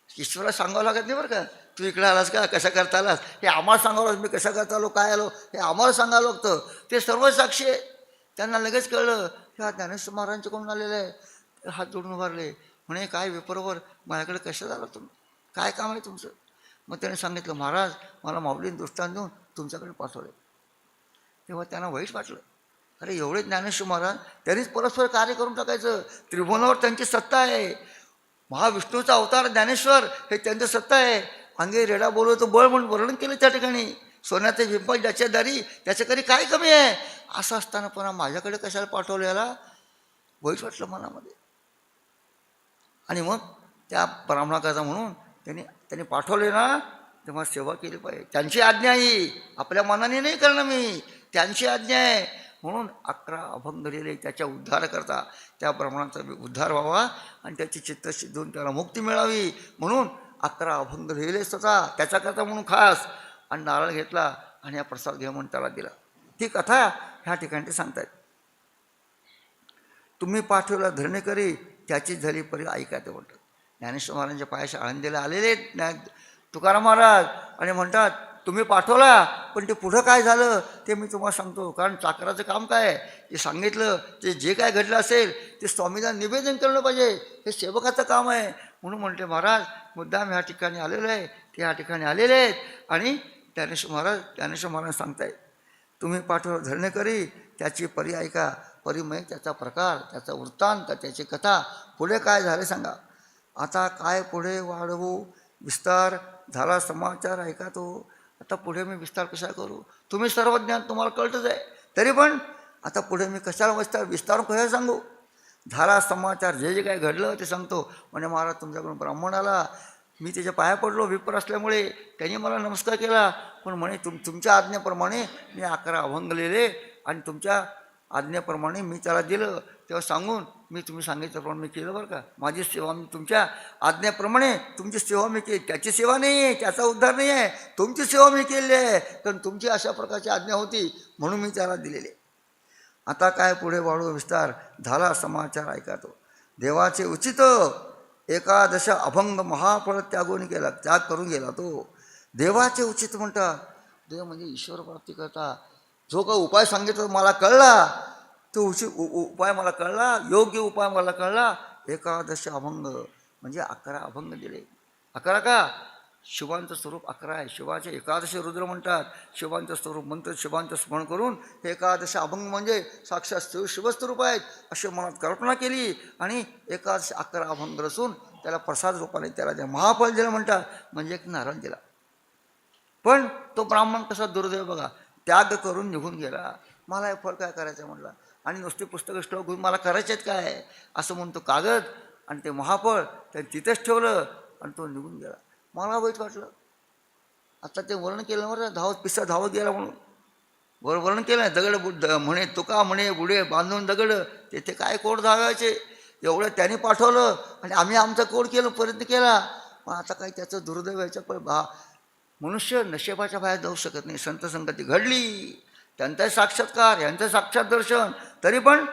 ईश्वराला सांगावं लागत नाही बरं का, तू इकडे आलास का, कशा करता आलास, हे आम्हाला सांगावं लागतं, मी कशा करता आलो, काय आलो, हे आम्हाला सांगावं लागतं. ते सर्व साक्षी आहेत. त्यांना लगेच कळलं ह्या ज्ञानेश्वर महाराजांचे कोण आलेलं आहे. हात जोडून उभारले, म्हणे काय वेपरवर माझ्याकडे कशा झाला तुम्ही, काय काम आहे तुमचं. मग त्याने सांगितलं, महाराज मला माऊलीने दृष्टांत देऊन तुमच्याकडे पाठवले. तेव्हा त्यांना वाईट वाटलं. अरे एवढे ज्ञानेश्वर महाराज, त्यांनीच परस्पर कार्य करून टाकायचं. त्रिभुवनावर त्यांची सत्ता आहे. महाविष्णूचा अवतार ज्ञानेश्वर हे त्यांचं सत्ता आहे. अंगे रेडा बोलवतो बळ म्हणून वर्णन केलं त्या ठिकाणी. सोन्याचे पिंपळ ज्याच्या दारी त्याच्याकडे काय कमी आहे. असं असताना पुन्हा माझ्याकडे कशाला पाठवलं, याला वाईट वाटलं मनामध्ये. आणि मग त्या ब्राह्मणाकरता म्हणून त्यांनी पाठवले ना, तेव्हा सेवा केली पाहिजे. त्यांची आज्ञा ही, आपल्या मनाने नाही करणं, मी त्यांची आज्ञा आहे. म्हणून 11 अभंग लिहिले त्याच्या उद्धार करता, त्या ब्राह्मणाचा उद्धार व्हावा आणि त्याची चित्तशुद्धी होऊन त्याला मुक्ती मिळावी म्हणून 11 अभंग लिहिले स्वतः त्याच्याकरता म्हणून खास. आणि नारळ घेतला आणि हा प्रसाद घ्या म्हणून त्याला दिला. ती कथा ह्या ठिकाणी ते सांगतायत. तुम्ही पाठवला धरणेकरी, त्याची झाली परी ऐका ते म्हणतात. ज्ञानेश्वर महाराजांच्या पायाशी आळंदीला आलेले तुकाराम महाराज आणि म्हणतात, तुम्ही पाठवला पण ते पुढं काय झालं ते मी तुम्हाला सांगतो. कारण चाकराचं काम काय आहे, ते सांगितलं, ते जे काय घडलं असेल ते स्वामींना निवेदन करणं पाहिजे, हे सेवकाचं काम आहे. म्हणून म्हणते महाराज मुद्दाम ह्या ठिकाणी आलेलं आहे, ते ह्या ठिकाणी आलेले आहेत. आणि ज्ञानेश्वर महाराज सांगतायत, तुम्ही पाठवला धरणेकरी, त्याची परी ऐका. परिमय त्याचा प्रकार, त्याचा वृत्तांत, त्याची कथा, पुढे काय झाले सांगा. आता काय पुढे वाढवू, विस्तार झाला समाचार ऐका तो. आता पुढे मी विस्तार कशा करू, तुम्ही सर्व ज्ञान तुम्हाला कळतच आहे, तरी पण आता पुढे मी कशाला विस्तार कशा सांगू. झाला समाचार, जे जे काय घडलं ते सांगतो. म्हणजे महाराज तुमच्याकडून ब्राह्मण आला, मी त्याच्या पाया पडलो, विपर असल्यामुळे त्यांनी मला नमस्कार केला. पण म्हणे तुमच्या आज्ञेप्रमाणे मी 11 अभंग लिहिले आणि तुमच्या आज्ञेप्रमाणे मी त्याला दिलं. तेव्हा सांगून तुम्ही सांगितल्याप्रमाणे मी केलं बरं का. माझी सेवा मी तुमच्या आज्ञेप्रमाणे तुमची सेवा मी केली. त्याची सेवा नाही आहे, त्याचा उद्धार नाही आहे, तुमची सेवा मी केलेली आहे. कारण तुमची अशा प्रकारची आज्ञा होती म्हणून मी त्याला दिलेली. आता काय पुढे वाढू विस्तार झाला समाचार ऐका तो. देवाचे उचित 11 अभंग महाफळ त्याग करून गेला तो. देवाचे उचित म्हणतात, देव म्हणजे ईश्वर प्राप्ती करता. जो का उपाय सांगितला मला कळला, तो उपाय मला कळला, योग्य उपाय मला कळला. 11 अभंग म्हणजे 11 अभंग दिले. 11 का, शिवांचं स्वरूप 11 आहे. शिवाचे 11 रुद्र म्हणतात. शिवांचं स्वरूप मंत्र, शिवांचं स्मरण करून हे 11 अभंग म्हणजे साक्षात शिवस्वरूप आहेत अशी मनात कल्पना केली. आणि 11 अभंग रचून त्याला प्रसाद रूपाने त्याला द्या, महाफल दिलं म्हणतात, म्हणजे एक नारळ दिला. पण तो ब्राह्मण कसा दुर्दैव बघा, त्याग करून निघून गेला. मला हे फळ काय करायचं म्हटलं, आणि नुसती पुस्तकं श्लोक घेऊन मला करायचे आहेत काय असं म्हणतो. कागद आणि ते महाफळ त्याने तिथेच ठेवलं आणि तो निघून गेला. मला वाईट वाटलं. आता ते वर्णन केलं बरं, पिस्सा धावत गेला म्हणून वर्णन केलं. दगड म्हणे तुका म्हणे बुडे बांधून दगड, ते काय कोड धावायचे, एवढं त्यांनी पाठवलं आणि आम्ही आमचा कोड केलं, प्रयत्न केला. पण आता काही त्याचं दुर्दैव व्हायचं. पण मनुष्य नशेबाच्या बाहेर जाऊ शकत नाही. संत संगती घडली, त्यांचा साक्षात्कार, यांचं साक्षात दर्शन, तरी पण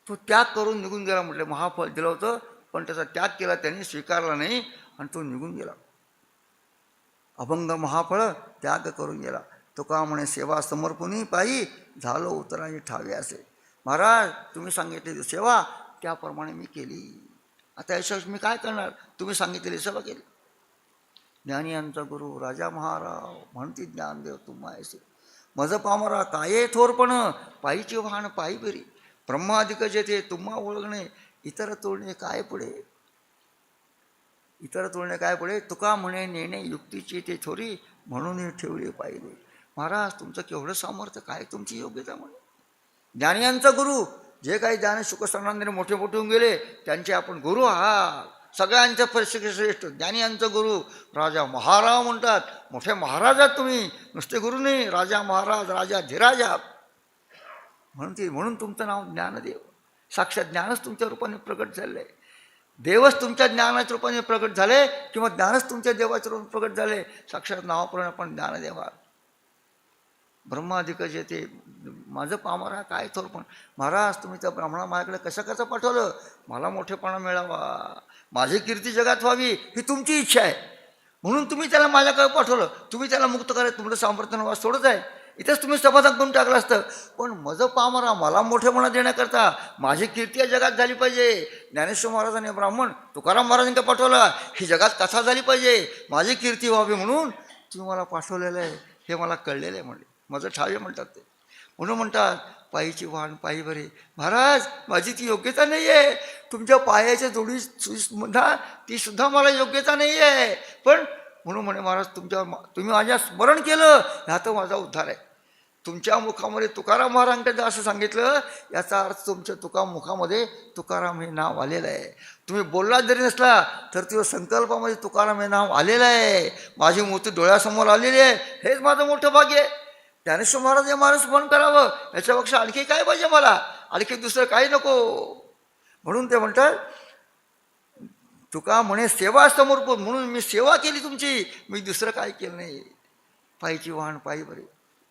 तो त्याग करून निघून गेला. म्हटलं महाफळ दिलं होतं, पण त्याचा त्याग केला, त्यांनी स्वीकारला नाही आणि तो निघून गेला. अभंग महाफळ त्याग करून गेला. तुका म्हणे सेवा समर्पणी पायी झालो उतराई ठावे असे. महाराज तुम्ही सांगितलेली सेवा त्याप्रमाणे मी केली. आता याच्यावर मी काय करणार? तुम्ही सांगितलेली सेवा केली. ज्ञानी यांचा गुरु राजा महाराव म्हणती ज्ञानदेव तुम्हा ऐसे. मज पामरा काये थोरपण पायीची वाहन पायी बरी. ब्रह्मादिक जेथे तुम्हा ओळखणे इतर तोडणे काय पुढे. इतर तोडणे काय पुढे. तुका म्हणे नेणे युक्तीची ते थोरी म्हणून ठेवले पाहिजे. महाराज तुमचं केवढं सामर्थ्य, काय तुमची योग्यता म्हणे. ज्ञानी यांचा गुरु, जे काही ज्ञान शुकसंनांदने मोठे मोठे होऊन गेले त्यांचे आपण गुरु आहात. सगळ्यांच्या परिस्थिती श्रेष्ठ ज्ञानी यांचं गुरु राजा महाराज म्हणतात. मोठे महाराज आहात तुम्ही, नुसते गुरु नाही, राजा महाराज, राजा धीराजा. म्हणून तुमचं नाव ज्ञानदेव. साक्षात ज्ञानच तुमच्या रूपाने प्रकट झालं आहे. देवच तुमच्या ज्ञानाच्या रूपाने प्रकट झाले किंवा ज्ञानच तुमच्या देवाच्या रूपाने प्रकट झाले. साक्षात नावाप्रमाणे आपण ज्ञानदेव आहात. ब्रह्मादिक जे ते माझं पामरा काय थोरपण. महाराज तुम्ही त्या ब्राह्मणा माझ्याकडे कसं पाठवलं, मला मोठेपणा मिळावा, माझी कीर्ती जगात व्हावी, ही तुमची इच्छा आहे. म्हणून तुम्ही त्याला माझ्याकडे पाठवलं. तुम्ही त्याला मुक्त करायचं तुमचं सामर्थ्य वास सोडत आहे. इथेच तुम्ही समाधान करून टाकलं असतं. पण माझं पामरा मला मोठेपणा देण्याकरता माझी कीर्ती या जगात झाली पाहिजे. ज्ञानेश्वर महाराजांनी ब्राह्मण तुकाराम महाराजांनी पाठवलं, ही जगात कथा झाली पाहिजे, माझी कीर्ती व्हावी म्हणून तुम्ही मला पाठवलेलं आहे, हे मला कळलेलं आहे. म्हणले माझं ठावे म्हणतात ते. म्हणून म्हणतात पायीची वाहन पायी बरे. महाराज माझी ती योग्यता नाही आहे. तुमच्या पायाच्या जोडी सुद्धा ती सुद्धा मला योग्यता नाही आहे. पण म्हणून म्हणे महाराज तुम्ही माझ्या स्मरण केलं, ह्यात माझा उद्धार आहे. तुमच्या मुखामध्ये तुकाराम महाराजांकडे असं सांगितलं, याचा अर्थ तुमच्या मुखामध्ये तुकाराम हे नाव आलेलं आहे. तुम्ही बोलला जरी नसला तर तुझ्या संकल्पामध्ये तुकाराम हे नाव आलेलं आहे. माझी मूर्ती डोळ्यासमोर आलेली आहे. हेच माझं मोठं भाग्य आहे. ज्ञानेश्वर महाराज हे माणूस स्मरण करावं, याच्यापेक्षा आणखी काय पाहिजे मला, आणखी दुसरं काही नको. म्हणून ते म्हणतात तुका म्हणे सेवा समर्पण, म्हणून मी सेवा केली तुमची, मी दुसरं काय केलं नाही. पायीची वाहन पायी बरे.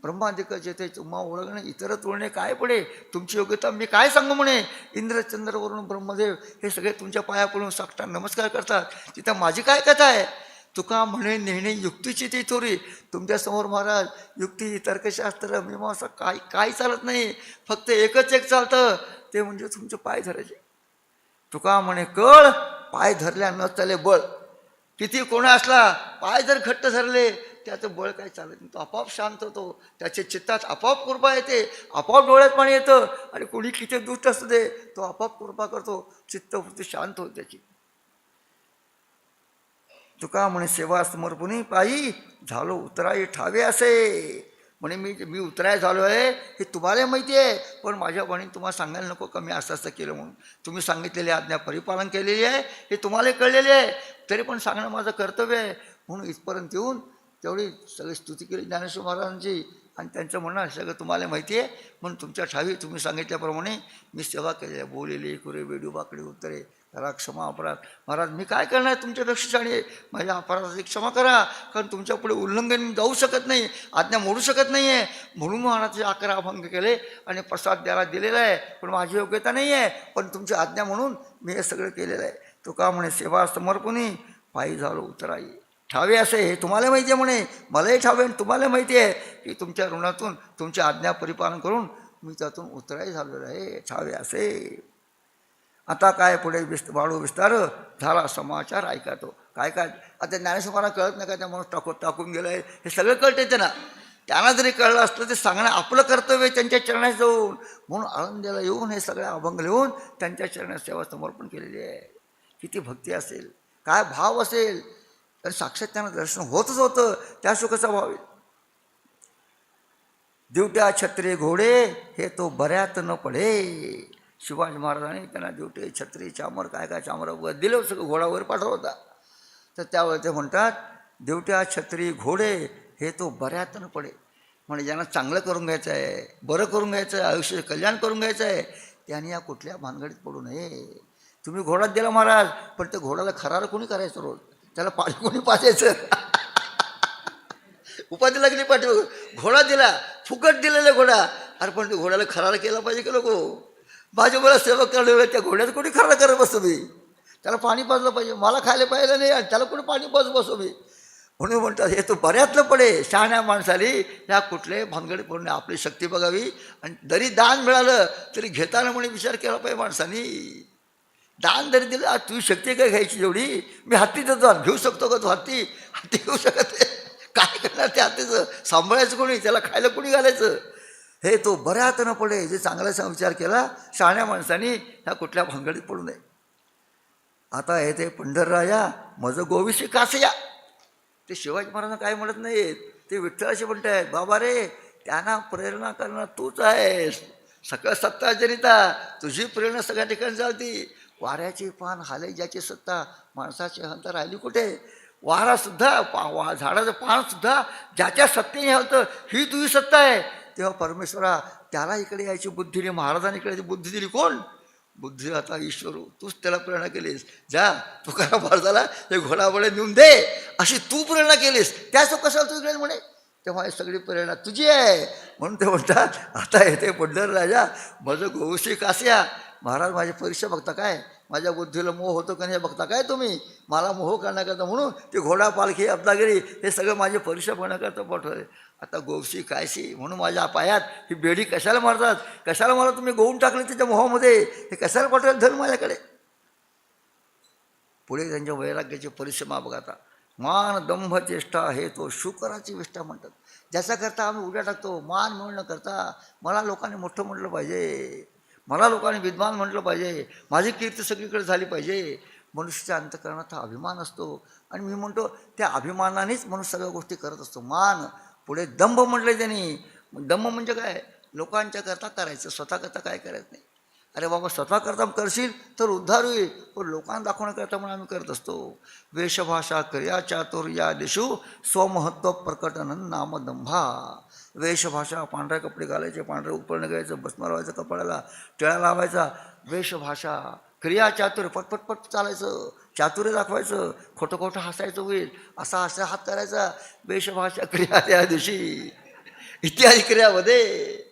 ब्रह्मादिक जेथे तुम्हा ओळखणे इतर तोडणे काय पडे. तुमची योग्यता मी काय सांगू म्हणे. इंद्रचंद्रवरून ब्रह्मदेव हे सगळे तुमच्या पाया पडून साष्टांग नमस्कार करतात. तिथं माझी काय कथा आहे. तुका म्हणे नेहणे युक्तीची ती थोरी. तुमच्यासमोर महाराज युक्ती, तर्कशास्त्र, मीमांसा काय चालत नाही. फक्त एकच एक चालतं, ते म्हणजे तुमचे पाय धरायचे. तुका म्हणे कळ पाय धरल्या न चाले बळ. किती कोणा असला पाय जर घट्ट धरले त्याचं बळ काय चालत नाही. तो आपोआप शांत होतो, त्याच्या चित्तात आपोआप कृपा येते, आपोआप डोळ्यात पाणी येतं. आणि कोणी किती दुष्ट असू दे तो आपोआप कृपा करतो, चित्तवृत्ती शांत होते त्याची. तुका म्हणे सेवा समर्पणी पायी झालो उतराई ठावे असे. म्हणे मी उतराय झालो आहे हे तुम्हाला माहिती आहे, पण माझ्या वाणी तुम्हाला सांगायला नको का मी असं केलं म्हणून. तुम्ही सांगितलेली आज्ञा परिपालन केलेली आहे हे तुम्हाला कळलेले आहे, तरी पण सांगणं माझं कर्तव्य आहे. म्हणून इथपर्यंत येऊन तेवढी सगळी स्तुती केली ज्ञानेश्वर महाराजांची. आणि त्यांचं म्हणणं सगळं तुम्हाला माहिती आहे, म्हणून तुमच्या ठावी तुम्ही सांगितल्याप्रमाणे मी सेवा केली आहे. बोलेली कुरे बेडू बाकडे उत्तरे करा क्षमा अपराध. महाराज मी काय करणार तुमच्यापेक्षा शाणे आहे. माझ्या अपराधाची क्षमा करा, कारण तुमच्या पुढे उल्लंघन जाऊ शकत नाही, आज्ञा मोडू शकत नाही आहे. म्हणून महाराजाचे 11 अभंग केले आणि प्रसाद द्यायला दिलेला आहे. पण माझी योग्यता नाही आहे, पण तुमची आज्ञा म्हणून मी हे सगळं केलेलं आहे. तो का म्हणे सेवा समर्पणी पायी झालो उतराई ठावे असे. हे तुम्हाला माहिती आहे म्हणे, मलाही ठावे आणि तुम्हाला माहिती आहे की तुमच्या ऋणातून तुमची आज्ञा परिपालन करून मी त्यातून उतराई झालेलं आहे. ठावे असे. आता काय पुढे वाढू विस्तार झाला समाचार ऐका तो. काय आता ज्ञानेश्वरांना कळत नाही का त्या माणूस टाकून गेलं आहे, हे सगळं कळते त्यांना. त्यांना जरी कळलं असलं ते सांगणं आपलं कर्तव्य त्यांच्या चरणात जाऊन. म्हणून आळंदीला येऊन हे सगळे अभंग लिहून त्यांच्या चरणात सेवा समर्पण केलेली आहे. किती भक्ती असेल, काय भाव असेल, तर साक्षात त्यांना दर्शन होतच होतं. त्या सुखाचा भाव आहे. दिवट्या छत्री घोडे हे तो बऱ्यात न पडे. शिवाजी महाराजांनी त्यांना दिवटे छत्री चामर काय चामर दिलं, सगळं घोडावर पाठवला होता. तर त्यावेळेस ते म्हणतात दिवट्या छत्री घोडे हे तो बऱ्यात न पडे. म्हणजे ज्यांना चांगलं करून घ्यायचं आहे, बरं करून घ्यायचं आहे, आयुष्य कल्याण करून घ्यायचं आहे, त्यांनी या कुठल्या भानगडीत पडू नये. तुम्ही घोडात दिला महाराज, पण ते घोड्याला खरार कोणी करायचं रोज, त्याला पाणी कोणी पाजायचं. उपाधी लागली पाठीवर, घोडा दिला, फुकट दिलेला घोडा. अरे पण ते घोड्याला खरार केला पाहिजे की नको. माझ्या मला सेवक करणे त्या घोड्याचं कोणी खरार करत बसतो मी, त्याला पाणी पाजलं पाहिजे, मला खायला पाहिलं नाही आणि त्याला कोणी पाणी पाजू बसतो मी. म्हणून म्हणतात हे तो बऱ्यातलं पडे शहाण्या माणसाली ह्या कुठले भानगडी पडणे, आपली शक्ती बघावी. आणि जरी दान मिळालं तरी घेताना म्हणे विचार केला पाहिजे माणसानी. दान जरी दिलं, आज तुझी शक्ती काय घ्यायची जेवढी, मी हत्ती देतो, घेऊ शकतो का तू हत्ती? हत्ती घेऊ शकत नाही. काय करणार त्या हत्तीचं, सांभाळायचं कोणी, त्याला खायला कोणी घालायचं? हे तो बऱ्यात न पडे, जे चांगल्याचा विचार केला शहाण्या माणसानी ह्या कुठल्या भानगडीत पडू नये. आता हे ते पंढरराया मज गोविशी कासया, ते शिवाजी महाराजांना काय म्हणत नाहीत, ते विठ्ठलाशी म्हणत आहेत, बाबा रे त्यांना प्रेरणा करणार तूच आहेस, सकळ सत्ता जनिता, तुझी प्रेरणा सगळ्या ठिकाणी चालती. वाऱ्याची पान हाले ज्याची सत्ता, माणसाची हंता राहिली कुठे? वारासुद्धा झाडाचं पानसुद्धा ज्याच्या सत्तेने हलतं, ही तुझी सत्ता आहे. तेव्हा परमेश्वरा त्याला इकडे यायची बुद्धी दिली, महाराजांनी इकडे बुद्धी दिली. कोण बुद्धी? आता ईश्वर, तूच त्याला प्रेरणा केलीस. जा तुकाराम महाराजाला हे घोडाबळे नेऊन दे अशी तू प्रेरणा केलीस, त्याच कशाला तू इकडे म्हणे. तेव्हा ही सगळी प्रेरणा तुझी आहे. म्हणून ते म्हणतात आता येते पंढरराजा माझं गोवशी कास्या. महाराज माझी परीक्षा बघता काय, माझ्या बुद्धीला मोह होतो का नाही बघता काय तुम्ही, मला मोह करण्याकरता म्हणून ते घोडा पालखी अब्दागिरी हे सगळं माझी परीक्षा बघण्याकरता पाठवले. आता गोवशी कायशी म्हणून माझ्या पायात ही बेडी कशाला मारतात, कशाला मला तुम्ही गोवून टाकले त्याच्या मोहामध्ये, हे कशाला पाठवलं धन माझ्याकडे. पुढे त्यांच्या वैराग्याची परिश्रमा बघा. आता मान दंभ चेष्टा हे तो शुकराची विष्ठा म्हणतात, ज्याच्याकरता आम्ही उड्या टाकतो. मान मिळणं करता मला लोकांनी मोठं म्हटलं पाहिजे, मला लोकांनी विद्वान म्हटलं पाहिजे, माझी कीर्ती सगळीकडे झाली पाहिजे. मनुष्याच्या अंतःकरणात हा अभिमान असतो आणि मी म्हणतो त्या अभिमानानेच मनुष्य सगळ्या गोष्टी करत असतो. मान पुढे दंभ म्हटलं त्यांनी. दंभ म्हणजे काय, लोकांच्या करता करायचं, स्वतः करता काय करायचं नाही. अरे बाबा स्वतः करता करशील तर उद्धार होईल, पण लोकांना दाखवण्याकरता म्हणून आम्ही करत असतो. वेशभाषा क्रिया चातुर्या दिशू स्वमहत्व प्रकटन नाम दंभा. वेशभाषा, पांढरे कपडे घालायचे, पांढरे उपकरण घ्यायचं, भस्म लावायचं कपाळाला, टिळा लावायचा. वेशभाषा क्रिया चातुर्य, पटपटपट चालायचं, चातुर्य दाखवायचं, खोटं खोटं हसायचं होईल, असा असा हात करायचा. वेशभाषा क्रिया त्या दिवशी इत्यादी क्रियामध्ये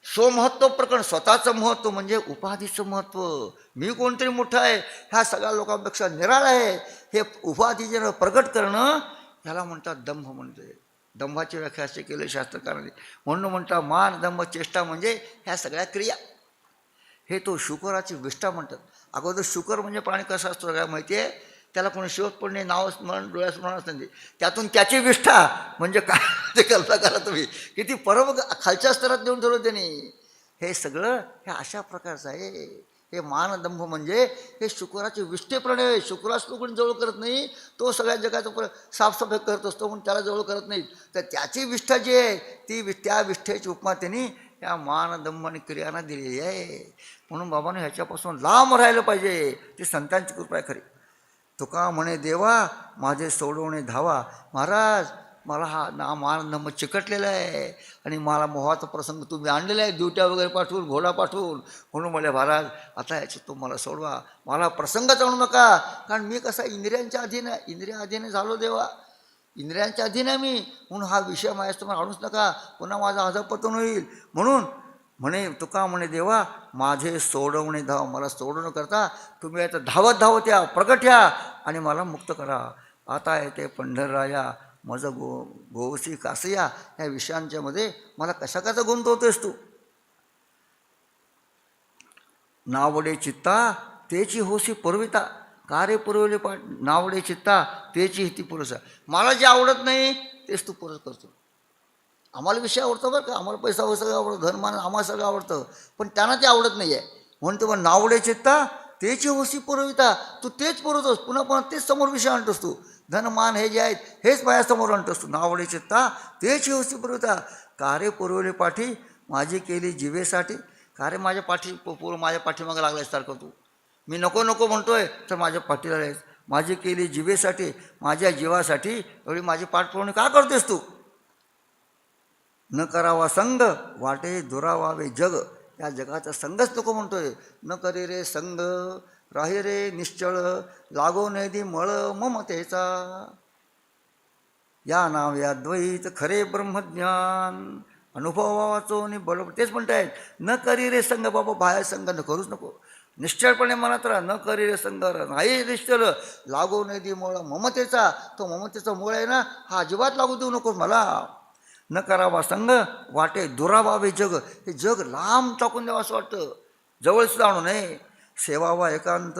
स्वमहत्व प्रकरण, स्वतःचं महत्त्व म्हणजे उपाधीचं महत्त्व. मी कोणतरी मोठं आहे ह्या सगळ्या लोकांपेक्षा निराळ आहे हे उपाधीचं प्रकट करणं, ह्याला म्हणतात दंभ. म्हणते दंभाची व्याख्या असे केले शास्त्रकारांनी. म्हणून म्हणतात मान दंभ चेष्टा म्हणजे ह्या सगळ्या क्रिया. हे तो शुकराची विष्ठा म्हणतात. अगोदर शुकर म्हणजे प्राणी कसा असतो काय माहिती आहे, त्याला कोणी शिवत पडणे, नाव स्मरण, डोळ्यास्मरण असतं, त्यातून त्याची विष्ठा म्हणजे काय ते कल्पना करा तुम्ही, किती परम खालच्या स्तरात देऊन ठेवलं त्यांनी. हे सगळं हे अशा प्रकारचं आहे. हे मानदंभ म्हणजे हे शुक्राचे विष्ठेप्रणे. शुक्रास तो कोणी जवळ करत नाही, तो सगळ्या जगाचं साफसफाई करत असतो म्हणून त्याला जवळ करत नाही. तर त्याची विष्ठा जी आहे ती त्या विष्ठेची उपमा त्यांनी या मानदंभ आणि क्रियांना दिलेली आहे. म्हणून बाबांनी ह्याच्यापासून लांब राहिलं पाहिजे. ती संतांची कृपा आहे खरी. तुका म्हणे देवा माझे सोडवणे धावा. महाराज मला हा मानदंभ चिकटलेला आहे आणि मला मोहाचा प्रसंग तुम्ही आणलेला आहे, ड्युट्या वगैरे पाठवून, घोडा पाठवून. म्हणून मला महाराज आता याच्यात तो मला सोडवा, मला प्रसंगच आणू नका. कारण मी कसा इंद्रियांच्या अधीन आहे, इंद्रिया अधीन झालो देवा, इंद्रियांच्या अधीन आहे मी. म्हणून हा विषय माझ्या तुम्हाला आणूच नका, पुन्हा माझा अधपतन होईल. म्हणून म्हणे तुका म्हणे देवा माझे सोडवणे धाव, मला सोडवणं करता तुम्ही आता धावत धावत या, प्रगट या आणि मला मुक्त करा. आता येते पंढरराया माझं गोवशी कासया. ह्या विषयांच्यामध्ये मला कशाचा गुंतवतोयस तू. नावडे चित्ता तेची होशी पुरविता, कार्य पुरवले पाठ. नावडे चित्ता तेची हिती पुरसा. मला जे आवडत नाही तेच तू पुरत करतो. आम्हाला विषय आवडतो बरं का, आम्हाला पैसा वगैरे सगळं आवडतं, धनमान आम्हाला सगळं आवडतं, पण त्यांना ते आवडत नाही आहे. म्हणतो मग नावडे चित्ता तेची होशी पुरविता, तू तेच पुरवतोस, पुन्हा पुन्हा तेच समोर विषय आणतोस तू. धनमान हे जे आहेत हेच माझ्यासमोर आणतोस तू. नावडे चित्ता तेची होशी पुरविता, कार्य पुरवले पाठी माझी केली जिवेसाठी. कार्य माझ्या माझ्या पाठीमागं लागल्यासारखं तू. मी नको नको म्हणतोय तर माझ्या पाठीला राहायच. माझी केली जिवेसाठी, माझ्या जीवासाठी एवढी माझी पाठपुरवणी का करतेस तू. न करावा संग वाटे दुरावावे जग. या जगाचा संगच नको म्हणतोय. न करे रे संग राही रे निश्चळ, लागो नेदी मळ ममतेचा. या नाव या द्वैत खरे ब्रह्मज्ञान अनुभवाचो आणि बरोबर तेच म्हणतायत. न करी रे संग बाबा, बाहेर संग न करूच नको. निश्चळपणे मनात राहा. न करी रे संग नाही निश्चल लागू नाही दे मुळा ममतेचा. तो ममतेचा मूळ आहे ना, हा अजिबात लागू देऊ नकोस मला. न करावा संग वाटे दुरावावे जग. हे जग लांब टाकून द्यावं असं वाटतं, जवळसुद्धा आणू नये. सेवावा एकांत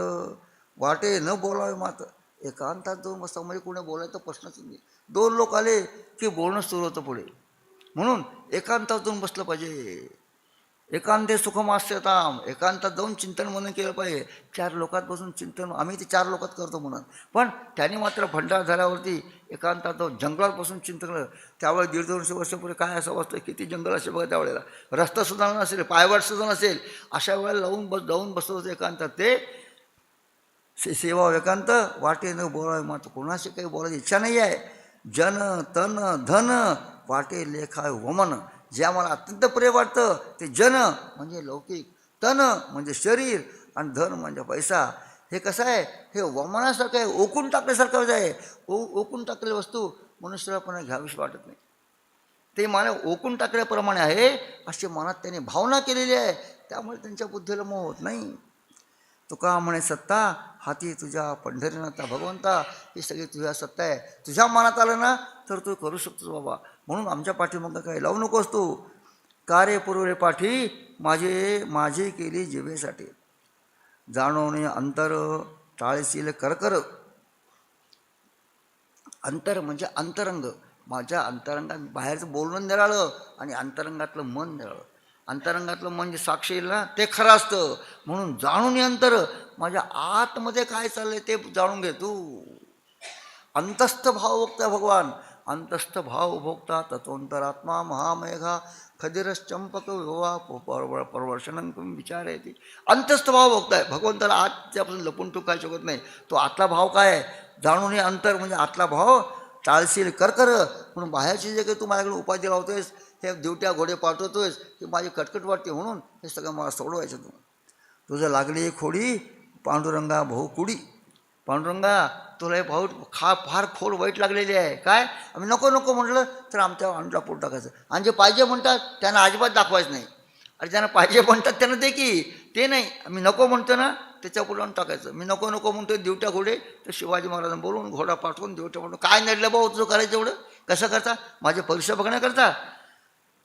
वाटे न बोलावे मात. एकांतात जाऊन बसता म्हणजे कुणी बोलायचा प्रश्नच नाही. दोन लोक आले की बोलणं सुरू होतं पुढे. म्हणून एकांतात जाऊन बसलं पाहिजे. एकांते सुखमास्यताम. एकांतात जाऊन चिंतन म्हणून केलं पाहिजे. चार लोकात बसून चिंतन आम्ही ते चार लोकात करतो म्हणून, पण त्यांनी मात्र भंडार झाल्यावरती एकांतात जाऊन जंगलात बसून चिंतन केलं. त्यावेळेस 150-200 वर्षापूर्वी काय असं वाटतं, किती जंगल असे बघा त्यावेळेला. रस्ता सुद्धा नसेल, पायवाट सुद्धा नसेल, अशा वेळेला जाऊन बसत होतं एकांतात. ते सेवा एकांत वाटे न बोलावे मात्र. कोणाशी काही बोलायची इच्छा नाही आहे. जन तन धन वाटे लेखाय वमन. जे आम्हाला अत्यंत प्रिय वाटतं ते जन म्हणजे लौकिक, तन म्हणजे शरीर, आणि धन म्हणजे पैसा. हे कसं आहे, हे वमनासारखं आहे, ओकून टाकल्यासारखं आहे. ओकून टाकलेली वस्तू मनुष्याला पण घ्यावीशी वाटत नाही. ते मला ओकून टाकल्याप्रमाणे आहे अशी मनात त्यांनी भावना केलेली आहे. त्यामुळे त्यांच्या बुद्धीला मोह होत नाही. तुका म्हणे सत्ता हाती तुझ्या पंढरीनाथा भगवंता. ही सगळी तुझ्या सत्ता आहे. तुझ्या मनात आलं ना तर तू करू शकतोस बाबा. म्हणून आमच्या पाठीमागं काही लावू नकोस तू. कार्य पुरवले पाठी माझी केली जिभेसाठी. जाणवणे अंतर टाळशील करकर. अंतर म्हणजे अंतरंग. माझ्या अंतरंगात बाहेरचं बोलणं निराळं आणि अंतरंगातलं मन निराळं. अंतरंगातलं मन जे साक्ष येईल ना ते खरं असतं. म्हणून जाणून अंतर, माझ्या आतमध्ये काय चाललंय ते जाणून घे तू. अंतस्थ भाव भोगता भगवान. अंतस्थ भाव भोगता तत्वंतरात्मा महामेघा खदिरस चंपक विवा परवर्षण विचार आहे. ती अंतस्थ भाव भोगताय भगवंताला. आतच्यापासून लपून ठेवू काय शकत नाही. तो आतला भाव काय आहे, जाणून हे अंतर म्हणजे आतला भाव टाळशील कर. म्हणून बाहेरची जे काही तू माझ्याकडे उपाधी लावतोयस, हे दिवट्या घोडे पाठवतोयस, की माझी कटकट वाटते, म्हणून हे सगळं मला सोडवायचं. तुझं लागली खोडी पांडुरंगा भाऊ कुडी. पांडुरंगा तुला हे भाऊ फार खोड वाईट लागलेली आहे. काय आम्ही नको म्हटलं तर आमच्या अंडला पोट टाकायचं. आणि जे पाहिजे म्हणतात त्यांना अजिबात दाखवायचं नाही. अरे ज्यांना पाहिजे म्हणतात त्यांना दे की, ते नाही. आम्ही नको म्हणतो ना त्याच्या पुढे टाकायचं. मी नको म्हणतो दिवट्या घोडे, तर शिवाजी महाराजांना बोलून घोडा पाठवून दिवट्या म्हणून काय नडलं भाऊ तुझं करायचं एवढं, कसं करता माझे परीक्षा बघण्याकरता.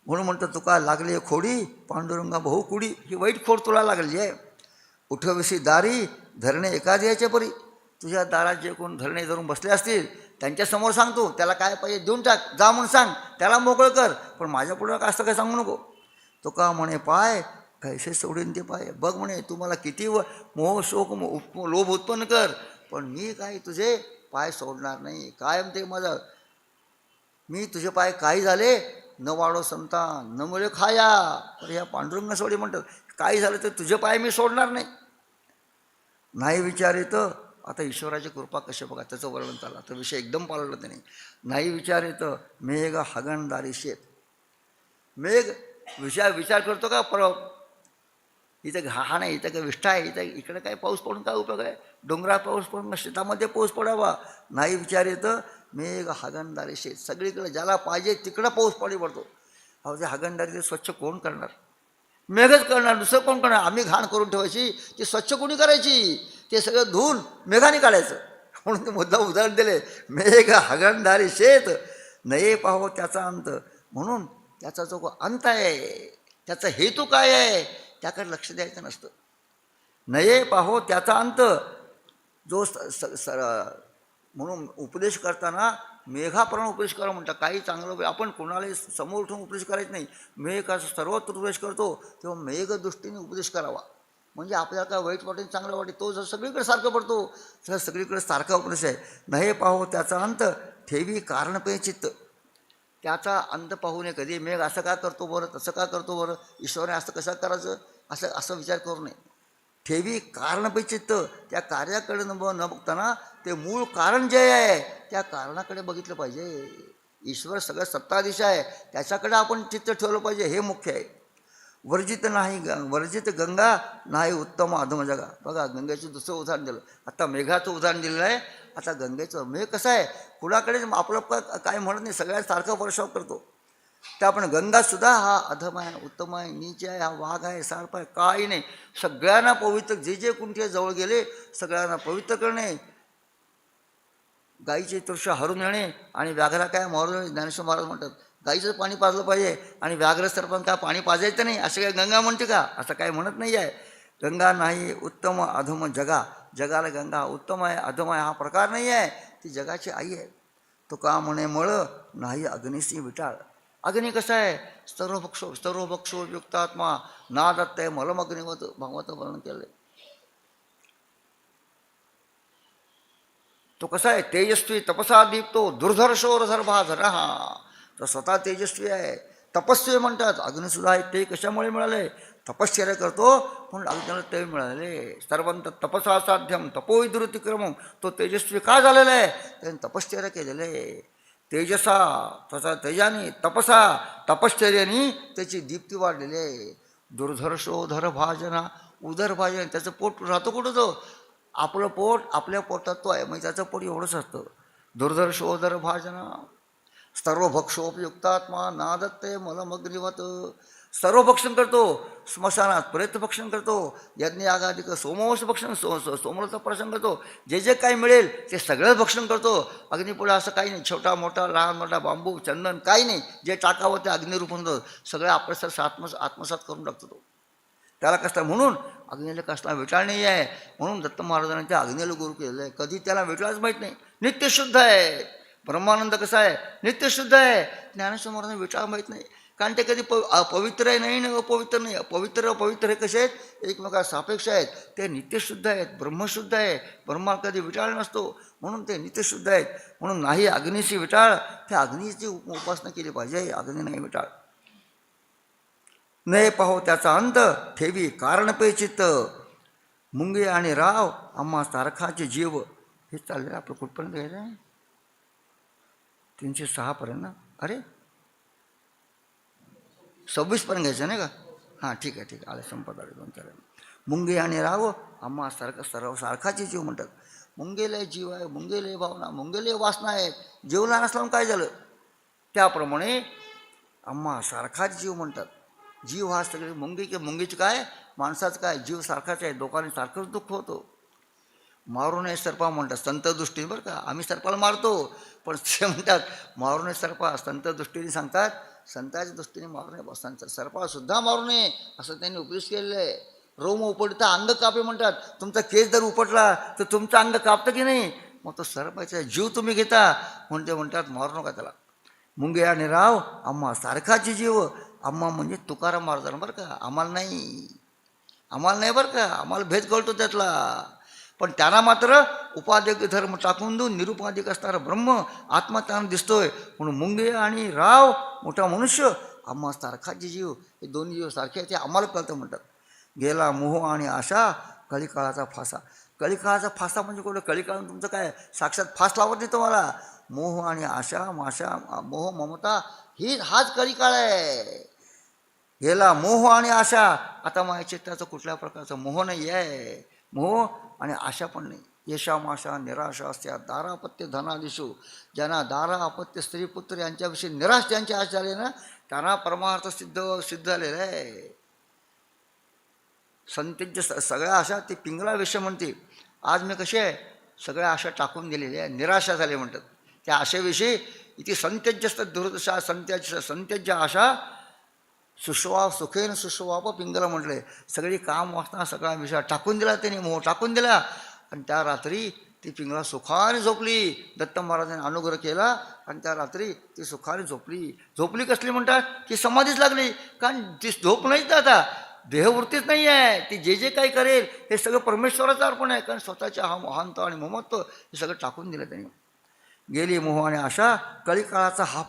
म्हणून म्हणतो तुका लागली खोडी पांडुरंगा भाऊ कुडी. ही वाईट खोड तुला लागलेली आहे. उठविशी दारी धरणे एखाद्याच्या परी. तुझ्या दारात जे कोण धरणे धरून बसले असतील त्यांच्यासमोर सांगतो त्याला काय पाहिजे देऊन टाक, जा म्हणून सांग, त्याला मोकळं कर, पण माझ्या पुढं असं काय सांगू नको. तुका म्हणे पाय कैसे सोडीन ते पाय. बघ म्हणे तू मला किती मोह शोक लोभ उत्पन्न कर, पण मी काय तुझे पाय सोडणार नाही. कायम ते माझं. मी तुझे पाय काही झाले न वाढो संतान न मिळे खाया. तर ह्या पांडुरंग सोडी म्हणतात काही झालं तर तुझे पाय मी सोडणार नाही. नाही विचार येतं. आता ईश्वराची कृपा कशी बघा, त्याचं वर्णन चाललं तर विषय एकदम पाळला त्याने. नाही विचार येतं मेघ हागणदारी शेत. मेघ विचार करतो का इथं हा नाही, इथं काय विष्ठा आहे, इथं इकडे काय पाऊस पडून काय उपयोग आहे. डोंगरात पाऊस पडून शेतामध्ये पाऊस पडावा. नाही विचार येतं मेघ हागणदारी शेत. सगळीकडे ज्याला पाहिजे तिकडं पाऊस पडतो. अहो ते हागणदारी ते स्वच्छ कोण करणार, मेघच करणार, दुसरं कोण करणार. आम्ही घाण करून ठेवायची, ती स्वच्छ कोणी करायची, ते सगळं धुवून मेघाने काढायचं. म्हणून ते मुद्दा उदाहरण दिले मेघ हागणदारी शेत नये पाहो त्याचा अंत. म्हणून त्याचा जो अंत आहे त्याचा हेतू काय आहे त्याकडे लक्ष द्यायचं नसतं. नये पाहो त्याचा अंत जो म्हणून उपदेश करताना मेघाप्रमाणे उपदेश करा म्हणतात. काही चांगलं आपण कोणाला समोर ठेवून उपदेश करायचं नाही. मेघ असं सर्वत्र उपदेश करतो तेव्हा मेघ दृष्टीने उपदेश करावा. म्हणजे आपल्याला काय वाईट वाटेल चांगलं वाटेल, तो जर सगळीकडे सारखं पडतो तर सगळीकडे सारखा उपदेश आहे. नये पाहो त्याचा अंत ठेवी कारणपे चित्त. त्याचा अंत पाहू नये कधी. मेघ असं का करतो बरं, तसं का करतो बरं, ईश्वराने असं कसं करायचं असं विचार करू नये. ठेवी कारणपे चित्त. त्या कार्याकडे न बघताना ते मूळ कारण जे आहे त्या कारणाकडे बघितलं पाहिजे. ईश्वर सगळं सत्ताधीश आहे, त्याच्याकडे आपण चित्त ठेवलं पाहिजे, हे मुख्य आहे. वर्जित नाही वर्जित गंगा नाही उत्तम अधम जगा. बघा गंगेचं दुसरं उदाहरण दिलं, आता मेघाचं उदाहरण दिलेलं आहे. आता गंगेचं मेघ कसं आहे, कुणाकडेच आपलं काय म्हणत नाही, सगळ्यात सारखा वर्षाव करतो. त्या आपण गंगासुद्धा हा अधम आहे, उत्तम आहे, नीच आहे, हा वाघ आहे, सार्प आहे, काही नाही. सगळ्यांना पवित्र, जे जे कुणते जवळ गेले सगळ्यांना पवित्र करणे, गाईचे तृष हरून येणे आणि व्याघ्रा काय मारून. ज्ञानेश्वर महाराज म्हणतात गाईचं पाणी पाजलं पाहिजे आणि व्याघ्र सर्पांना काय पाणी पाजायचं नाही, असं काय गंगा म्हणते का? असं काय म्हणत नाही आहे. गंगा नाही उत्तम अधम जगा, जगाला गंगा उत्तम आहे अधम आहे हा प्रकार नाही आहे, ती जगाची आई आहे. तो का म्हणे मळ नाही अग्निशी विटाळ. अग्नी कसं आहे, सर्वभक्षो युक्तात्मा नादत्त आहे मलमग्निवत भागवत वर्णन केलं आहे. तो कसा आहे, तेजस्वी तपसा दीप्तो दुर्धर्षोरधर्भाधर. हा तो स्वतः तेजस्वी आहे, तपस्वी म्हणतात. अग्निसुद्धा आहे, ते कशामुळे मिळाले, तपश्चर्या करतो म्हणून अग्नीला ते मिळाले. सर्वंत तपसा साध्यम तपोविदुरुतिक्रमम. तो तेजस्वी का झालेला आहे, त्याने तपश्चर्या केलेलं आहे. तेजसा तसा तेजाने, तपसा तपश्चर्याने त्याची दीप्ती वाढलेली आहे. दुर्धर्षोधर भाजना, उदरभाजन, त्याचं पोट राहतो कुठं, तो आपलं पोट आपल्या पोटात तो आहे, म्हणजे त्याचं पोट एवढंच असतं. दुर्धर्षोदर भाजना सर्वभक्षोपयुक्तात्मा नादत्ते मलमग्निवत. सर्व भक्षण करतो, स्मशानात प्रेत भक्षण करतो, यज्ञ यागाधिक सोमवंश भक्षण सोमरचा प्रसंग करतो. जे जे काही मिळेल ते सगळं भक्षण करतो. अग्निपुढे असं काही नाही, छोटा मोठा लहान मोठा बांबू चंदन काही नाही, जे टाकावं ते अग्निरूप होतं, सगळं आपल्यासारखं आत्मसात करून टाकतो तो. त्याला कसला, म्हणून अग्नीला कसला विटाळ नाही आहे. म्हणून दत्त महाराजांनी त्या अग्नीला गुरु केलेलं आहे. कधी त्याला विटाळच माहीत नाही, नित्यशुद्ध आहे. ब्रह्मानंद कसा आहे, नित्यशुद्ध आहे. ज्ञानेश्वर महाराजांना विटाळ माहीत नाही, कारण ते कधी पवित्र आहे नाही ना अपवित्र नाही. पवित्र अपवित्र हे कसे आहेत, एकमेकाला सापेक्ष आहेत. ते नित्यशुद्ध आहेत, ब्रह्मशुद्ध आहे. ब्रह्मा कधी विटाळ नसतो, म्हणून ते नित्यशुद्ध आहेत. म्हणून नाही अग्नीशी विटाळ, त्या अग्नीची उपासना केली पाहिजे. अग्नी नाही विटाळ. नये पाहो त्याचा अंत ठेवी कारण पेचित. मुंगे आणि राव आम्हा सारखाचे जीव. हे चाललेलं आपलं कुठपर्यंत घ्यायचं आहे, 306 पर्यंत ना. अरे 26 पर्यंत घ्यायचं नाही का? हां ठीक आहे ठीक आहे, आले संपत आले 2-4. मुंगे आणि राव आम्हा सारखाचे जीव म्हणतात. मुंगेले जीव आहे, मुंगेले भावना, मुंगेले वासना आहेत. जीवला नसल्यावर काय झालं, त्याप्रमाणे आम्हा सारखाच जीव म्हणतात. जीव हा सगळे मुंगीचे काय, माणसाचं काय, जीव सारखाच आहे. दोघांनी सारखंच दुःख होतं. मारू नये सर्पा म्हणतात संत दृष्टीने, बरं का. आम्ही सर्पाला मारतो, पण ते म्हणतात मारू नये सर्पा. संत दृष्टीने सांगतात, संताच्या दृष्टीने मारू नये, सर्पासुद्धा मारू नये असं त्यांनी उपदेश केलेलं आहे. रोम उपटता अंग कापे म्हणतात. तुमचा केस जर उपटला तर तुमचं अंग कापतं की नाही, मग तो सर्पाचा जीव तुम्ही घेता म्हणतात मारू नका त्याला. मुंगे आणि राव आम्हा सारखाची जीव. आम्हा म्हणजे तुकाराम महाराजांना, बरं का. आम्हाला नाही बरं का, आम्हाला भेद कळतो त्यातला. पण त्यांना मात्र उपाधिक धर्म टाकून देऊन निरुपाधिक असणारा ब्रह्म आत्मा त्यांना दिसतोय. म्हणून मुंगे आणि राव मोठा मनुष्य, आम्हा सारखाचे जीव. हे दोन्ही जीव सारखे ते आम्हाला कळतं म्हणतात. गेला मोह आणि आशा कलिकाळाचा फासा. कलिकाळाचा फासा म्हणजे कुठं, कलिकाळानं तुमचं काय साक्षात फास लावत नाही तुम्हाला. मोह आणि आशा मोह ममता हाच कलिकाळ आहे. गेला मोह आणि आशा. आता माझ्या चित्ताचं कुठल्या प्रकारचं मोह नाही आहे, मोह आणि आशा पण नाही. यशामाशा निराशा असत्या दारापत्य धनादिशू. ज्यांना दारा अपत्य स्त्री पुत्र यांच्याविषयी निराश ज्यांची आशा झाली ना, त्यांना परमार्थ सिद्ध झालेलं आहे. संतेज सगळ्या आशा ती पिंगला विषय म्हणते. आज मी कसे आहे, सगळ्या आशा टाकून दिलेल्या आहे, निराशा झाले म्हणतात. त्या आशेविषयी इथे संत्यज्यस्त दुर्दशा संत्यज्य आशा सुखेन सुशवाप पिंगला म्हटले. सगळी काम वासना सगळा विषय टाकून दिला त्याने, मोह टाकून दिला. आणि त्या रात्री ती पिंगळा सुखाने झोपली. दत्त महाराजांनी अनुग्रह केला आणि त्या रात्री ती सुखाने झोपली कसली म्हणतात, की समाधीच लागली. कारण ती झोप नाहीच आता, देहवृत्तीच नाही आहे. ती जे काही करेल हे सगळं परमेश्वराचं अर्पण आहे. कारण स्वतःच्या महानता आणि ममत्व हे सगळं टाकून दिलं त्यांनी. गेली मोह आणि आशा कलिकाळाचा हा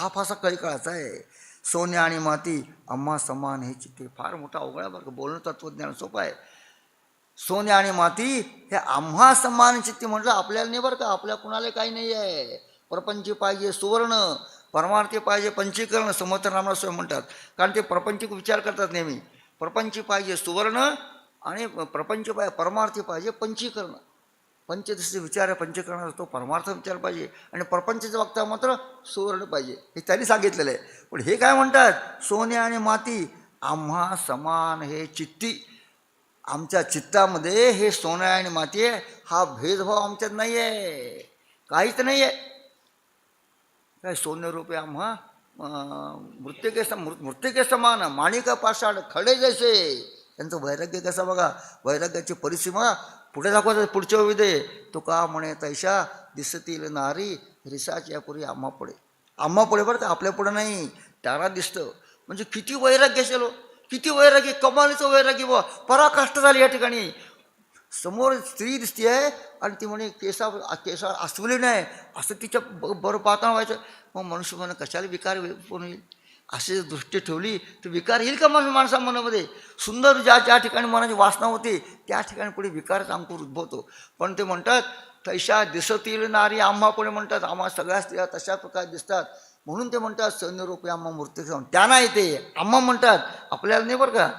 फासा कलिकाळाचा आहे. सोने आणि माती आम्हा समान हे चित्ते. फार मोठा अवघड आहे बरं का, बोलणं तत्वज्ञान सोपं आहे. सोने आणि माती हे आम्हा समान चित्ते म्हटलं आपल्याला नाही बरं का, आपल्या कुणाला काही नाही आहे. प्रपंच पाहिजे सुवर्ण, परमार्थी पाहिजे पंचीकरण समर्थ रामदास स्वामी म्हणतात. कारण ते प्रपंचिक विचार करतात नेहमी. प्रपंची पाहिजे सुवर्ण आणि प्रपंच पाहिजे परमार्थी पाहिजे पंचीकरण. पंचदशी विचार आहे पंचकरणाचा तो परमार्थ विचार पाहिजे आणि प्रपंचाचं वक्ता मात्र सुवर्ण पाहिजे हे त्यांनी सांगितलेलं आहे. पण हे काय म्हणतात सोने आणि माती आम्हा समान हे चित्ती. आमच्या चित्तामध्ये हे सोनं आणि माती आहे हा भेदभाव आमच्यात नाही आहे काहीच नाही आहे. काय सोने रुपये आम्हा मृत्तिके समान माणिक पाषाण खडे जैसे. त्यांचं वैराग्य कसं बघा वैराग्याची परिसीमा पुढे दाखवतात पुढच्या विधे तो का म्हणे तैशा दिसतील नारी रिसाच्या पुढे आम्हा पुढे बरं का आपल्या पुढे नाही. त्याला दिसतं म्हणजे किती वैराग्य असेल किती वैराग्य कमालीचं वैराग्य बा पराकाष्ठ झाली या ठिकाणी. समोर स्त्री दिसते आहे आणि ती म्हणे केसा अस्वली नाही असं तिच्या बरं पाहता व्हायचं. मग मनुष्य म्हणून कशाला विकार पण होईल अशी दृष्टी ठेवली तर विकार येईल का माणसा मनामध्ये. सुंदर ज्या ठिकाणी मनाची वासना होती त्या ठिकाणी पुढे विकारच अंकुर उद्भवतो. पण ते म्हणतात तैशा दिसतील नारी आम्हा पुढे म्हणतात आम्हा सगळ्या स्त्रिया तशा प्रकारे दिसतात म्हणून ते म्हणतात सैन्यरूपी आम्हा मूर्ती त्यांना येते आम्हा म्हणतात आपल्याला नाही बरं का.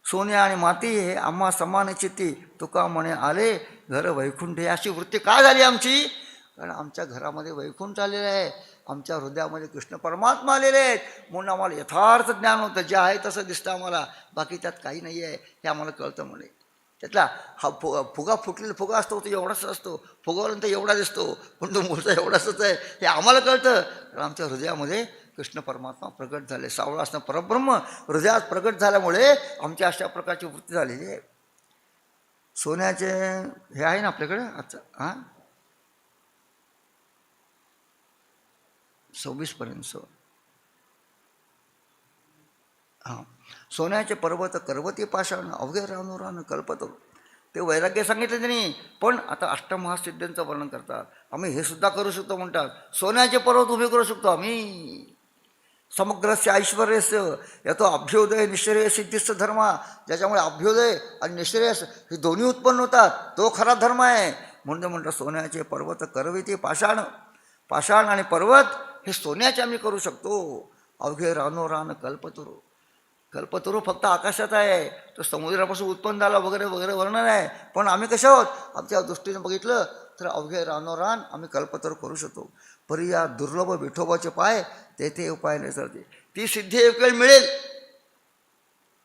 सोने आणि माती हे आम्हा समान चित्ती तुका म्हणे आले घर वैकुंठ हे अशी वृत्ती काय झाली आमची. कारण आमच्या घरामध्ये वैकुंठ आलेलं आहे आमच्या हृदयामध्ये कृष्ण परमात्मा आलेले आहेत म्हणून आम्हाला यथार्थ ज्ञान होतं जे आहे तसं दिसतं आम्हाला बाकी त्यात काही नाही आहे हे आम्हाला कळतं म्हणे. त्यातला हा फुगा फुटलेला फुगा असतो तो एवढाच असतो फुगावल्यानंतर एवढा दिसतो पण तो मूळचा एवढाच आहे हे आम्हाला कळतं. कारण आमच्या हृदयामध्ये कृष्ण परमात्मा प्रगट झाले सावळा असणं परब्रह्म हृदयात प्रगट झाल्यामुळे आमच्या अशा प्रकारची वृत्ती झालेली आहे. सोन्याचे हे आहे ना आपल्याकडे आजचं 26पर्यंत सोन्याचे पर्वत करवती पाषाण अवघे रानुरान कल्पतो. ते वैराग्य सांगितलं त्यांनी. पण आता अष्टमहासिद्धांचं वर्णन करतात. आम्ही हे सुद्धा करू शकतो म्हणतात. सोन्याचे पर्वत उभे करू शकतो आम्ही. समग्रस्य ऐश्वर्यस्य यातो अभ्युदय निश्रेय सिद्धिस्थ धर्म ज्याच्यामुळे अभ्युदय आणि निश्रेयस हे दोन्ही उत्पन्न होतात तो खरा धर्म आहे. म्हणतात सोन्याचे पर्वत करविते पाषाण आणि पर्वत हे सोन्याचे आम्ही करू शकतो. अवघे रानोरान कल्पतरू फक्त आकाशात आहे तो समुद्रापासून उत्पन्न झाला वगैरे वगैरे वर्णन आहे. पण आम्ही कशा आहोत आमच्या दृष्टीने बघितलं तर अवघे रानोरान आम्ही कल्पतरू करू शकतो. परी या दुर्लभ विठोबाचे पाय तेथे उपाय नसते. ती सिद्धी एक वेळ मिळेल.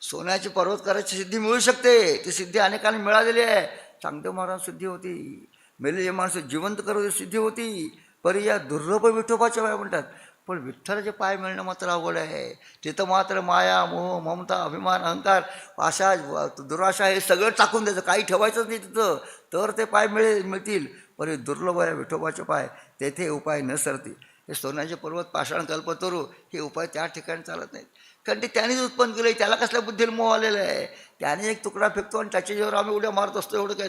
सोन्याची पर्वत करायची सिद्धी मिळू शकते. ती सिद्धी अनेकांनी मिळालेली आहे. चांगदेव महाराज सिद्धी होती. मेलेली माणसं जिवंत करू सिद्धी होती. परी या दुर्लभ विठोबाचे पाय म्हणतात. पण विठ्ठलाचे पाय मिळणं मात्र अवघड आहे. तिथं मात्र माया मोह ममता अभिमान अहंकार आशा दुराशा हे सगळं टाकून द्यायचं काही ठेवायचंच नाही तिथं तर ते पाय मिळतील. परी दुर्लभ आहे विठोबाचे पाय तेथे उपाय न सरते. हे सोन्याचे पर्वत पाषाण कल्पतरू हे उपाय त्या ठिकाणी चालत नाहीत. कारण ते त्यानेच उत्पन्न केलं. त्याला कसल्या बुद्धीला मोह आलेला आहे. त्याने एक तुकडा फेकतो आणि त्याच्यावर आम्ही उड्या मारत असतो एवढं काय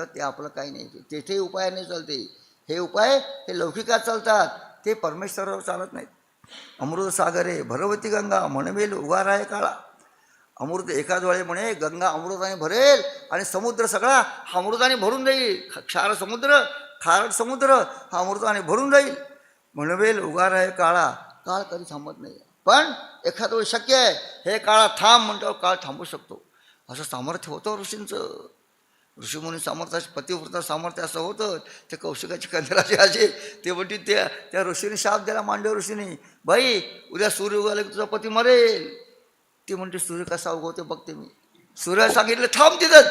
ते आपलं काही नाही. तेथे उपाय नाही चालते. हे उपाय हे लौकिकात चालतात ते परमेश्वरावर चालत नाहीत. अमृत सागरे भरवती गंगा म्हणवेल उगार आहे काळा. अमृत एकाच वेळे म्हणे गंगा अमृताने भरेल आणि समुद्र सगळा हा अमृताने भरून जाईल. क्षार समुद्र खारट समुद्र हा अमृताने भरून जाईल. म्हणवेल उगार आहे काळा. काळ कधी थांबत नाही. पण एखाद वेळ शक्य आहे हे काळा थांब म्हणतो काळ थांबू शकतो. असं सामर्थ्य होतं ऋषींचं. ऋषीमुनी सामर्थ्याचे पतिव्रता सामर्थ्य असं होतं. ते कौशिकाची कंदराचे असे ते म्हणते त्या ऋषीने शाप दिला मांडव ऋषीने बाई उद्या सूर्य उगवला की तुझा पती मरेल. ती म्हणते सूर्य कसा उगवते बघते मी. सूर्याला सांगितलं थांब तिथं.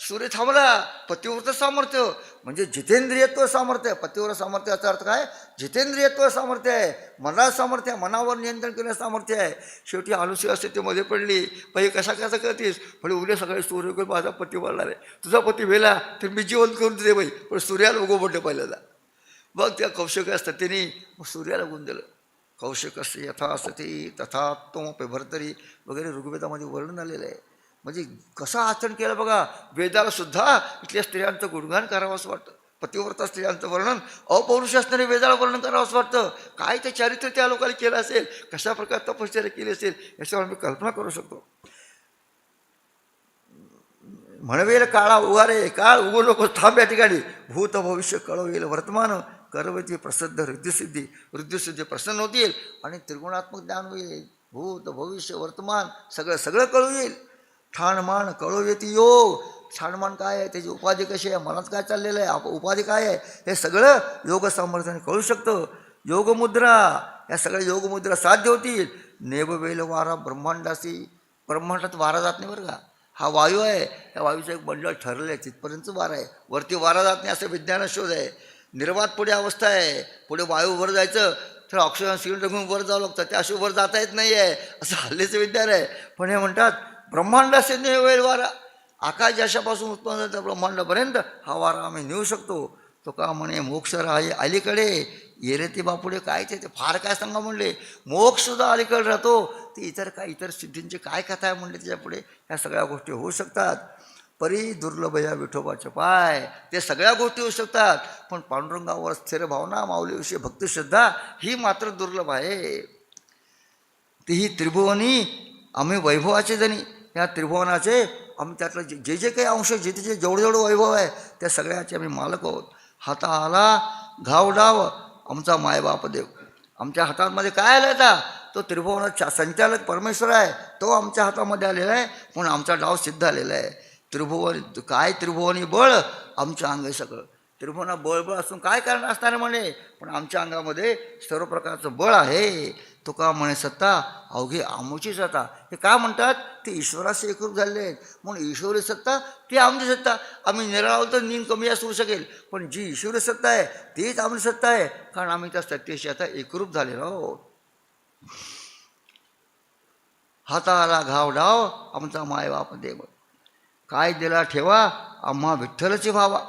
सूर्य थांबला. पतिव्रत सामर्थ्य म्हणजे जितेंद्रियत्व सामर्थ्य. पतिव्रत सामर्थ्य याचा अर्थ काय जितेंद्रियत्व सामर्थ्य आहे. मनात सामर्थ्य आहे. मनावर नियंत्रण करण्याचं सामर्थ्य आहे. शेवटी आलुसी असते ते मध्ये पडली बाई कसा करतीस म्हणजे उद्या सकाळी सूर्य उगवून माझा पती वाढणार आहे. तुझा पती वेला तर मी जिवंत करून दे बाई पण सूर्याला उगव म्हटलं पहिल्याला. मग त्या कौशिक असतात त्यांनी सूर्याला गुण दिलं. कौशिकस्य यथा सती तथा त्वमपि भर्तरी वगैरे ऋग्वेदामध्ये वर्णन आलेलं आहे. म्हणजे कसं आचरण केलं बघा. वेदाला सुद्धा इथल्या स्त्रियांचं गुणगान करावं असं वाटतं. पतिव्रता स्त्रियांचं वर्णन अपौरुष असणारे वेदाला वर्णन करावं असं वाटतं. काय ते चारित्र्य त्या लोकांनी केलं असेल कशा प्रकारे तपश्चर्या केली असेल याच्यावर आम्ही कल्पना करू शकतो. म्हणवेल काळा उगारे काळ उगू नको थांब या ठिकाणी. भूत भविष्य कळवेल वर्तमान करवती प्रसिद्ध रिद्धिसिद्धी प्रसन्न होतील आणि त्रिगुणात्मक ज्ञान होईल. भूत भविष्य वर्तमान सगळं सगळं कळू येईल. ठाणमान कळू येते योग. ठाणमान काय आहे, त्याची उपाधी कशी आहे, मनात काय चाललेलं आहे, उपाधी काय आहे, हे सगळं योग सामर्थ्याने कळू शकतं. योगमुद्रा, या सगळ्या योगमुद्रा साध्य होतील. नेबवेल वारा ब्रह्मांडासी, ब्रह्मांडात वारा जात नाही बरं का. हा वायू आहे, या वायूचं एक मंडळ ठरलेलं आहे, तिथपर्यंत वारा आहे, वरती वारा जात नाही असं विज्ञान शोध आहे. निर्वात पुढे अवस्था आहे, पुढे वायू वर जायचं तर ऑक्सिजन सिलेंडर घेऊन वर जावं लागतं, त्याशिवाय वर जाता येत नाही आहे, असं हल्लीचं विज्ञान आहे. पण हे म्हणतात ब्रह्मांडाशी नेवेल वारा, आकाश जशापासून उत्पन्न झालं त्या ब्रह्मांडापर्यंत हा वारा आम्ही नेऊ शकतो. तो का म्हणे मोक्ष राही अलीकडे, येरे ते बापुढे काय ते फार काय सांगा म्हणले. मोक्षसुद्धा अलीकडे राहतो, ते इतर सिद्धींचे काय कथा आहे म्हणले त्याच्यापुढे. ह्या सगळ्या गोष्टी होऊ शकतात. परी दुर्लभ या विठोबाचे पाय, ते सगळ्या गोष्टी होऊ शकतात. पण पांडुरंगावर स्थिर भावना, माऊलीविषयी भक्तिश्रद्धा ही मात्र दुर्लभ आहे. तीही त्रिभुवनी आम्ही वैभवाचे जणी, या त्रिभुवनाचे आम्ही त्यातलं जे जे काही अंश जिथे जेवढं वैभव आहे त्या सगळ्याचे आम्ही मालक आहोत. हाता आला घाव डाव आमचा मायबाप देव. आमच्या हातामध्ये काय आलं आता, तो त्रिभुवनाचा संचालक परमेश्वर आहे, तो आमच्या हातामध्ये आलेला आहे. म्हणून आमचा डाव सिद्ध आलेला आहे. त्रिभुवनी बळ आमच्या अंग सगळं. त्रिभुवना बळ असून काय कारण असणार म्हणे, पण आमच्या अंगामध्ये सर्व प्रकारचं बळ आहे. तुका म्हणे सत्ता अवघी आमची सत्ता. हे काय म्हणतात, ते ईश्वराशी एकरूप झालेले आहेत. म्हणून ईश्वरी सत्ता ती आमची सत्ता. आम्ही निराळावं तर नीन कमी जास्त होऊ शकेल, पण जी ईश्वरी सत्ता आहे तीच आमची सत्ता आहे, कारण आम्ही त्या सत्तेशी आता एकरूप झालेलो आहोत. हाताला घाव डाव आमचा मायबाप देव, काय दिला ठेवा आम्हा विठ्ठलची भावा.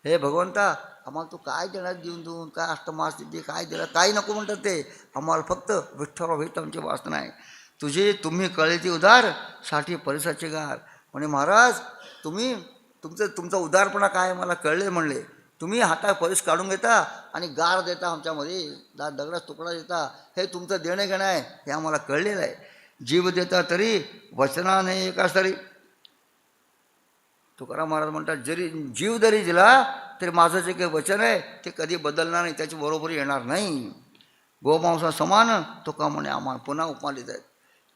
हे भगवंता, आम्हाला तू काय देणार, देऊन काय अष्टमासिद्धी काय दिला, काही नको म्हणतात ते. आम्हाला फक्त विठ्ठल हेच आमची वासना आहे. तुम्ही कळेची उदार साठी परिसाचे गार. म्हणे महाराज तुमचा उदारपणा काय मला कळले म्हणले. तुम्ही हातात परिस काढून घेता आणि गार देता, आमच्यामध्ये दगडाचा तुकडा देता, हे तुमचं देणं घेणं आहे, हे आम्हाला कळलेलं आहे. जीव देता तरी वचनाने एका तरी. तुकाराम महाराज म्हणतात, जीव जरी दिला तरी माझं जे काही वचन आहे ते कधी बदलणार नाही, त्याची बरोबरी येणार नाही. गोमांसा समान तुका म्हणे आम्हाला पुन्हा उपमा देत आहेत.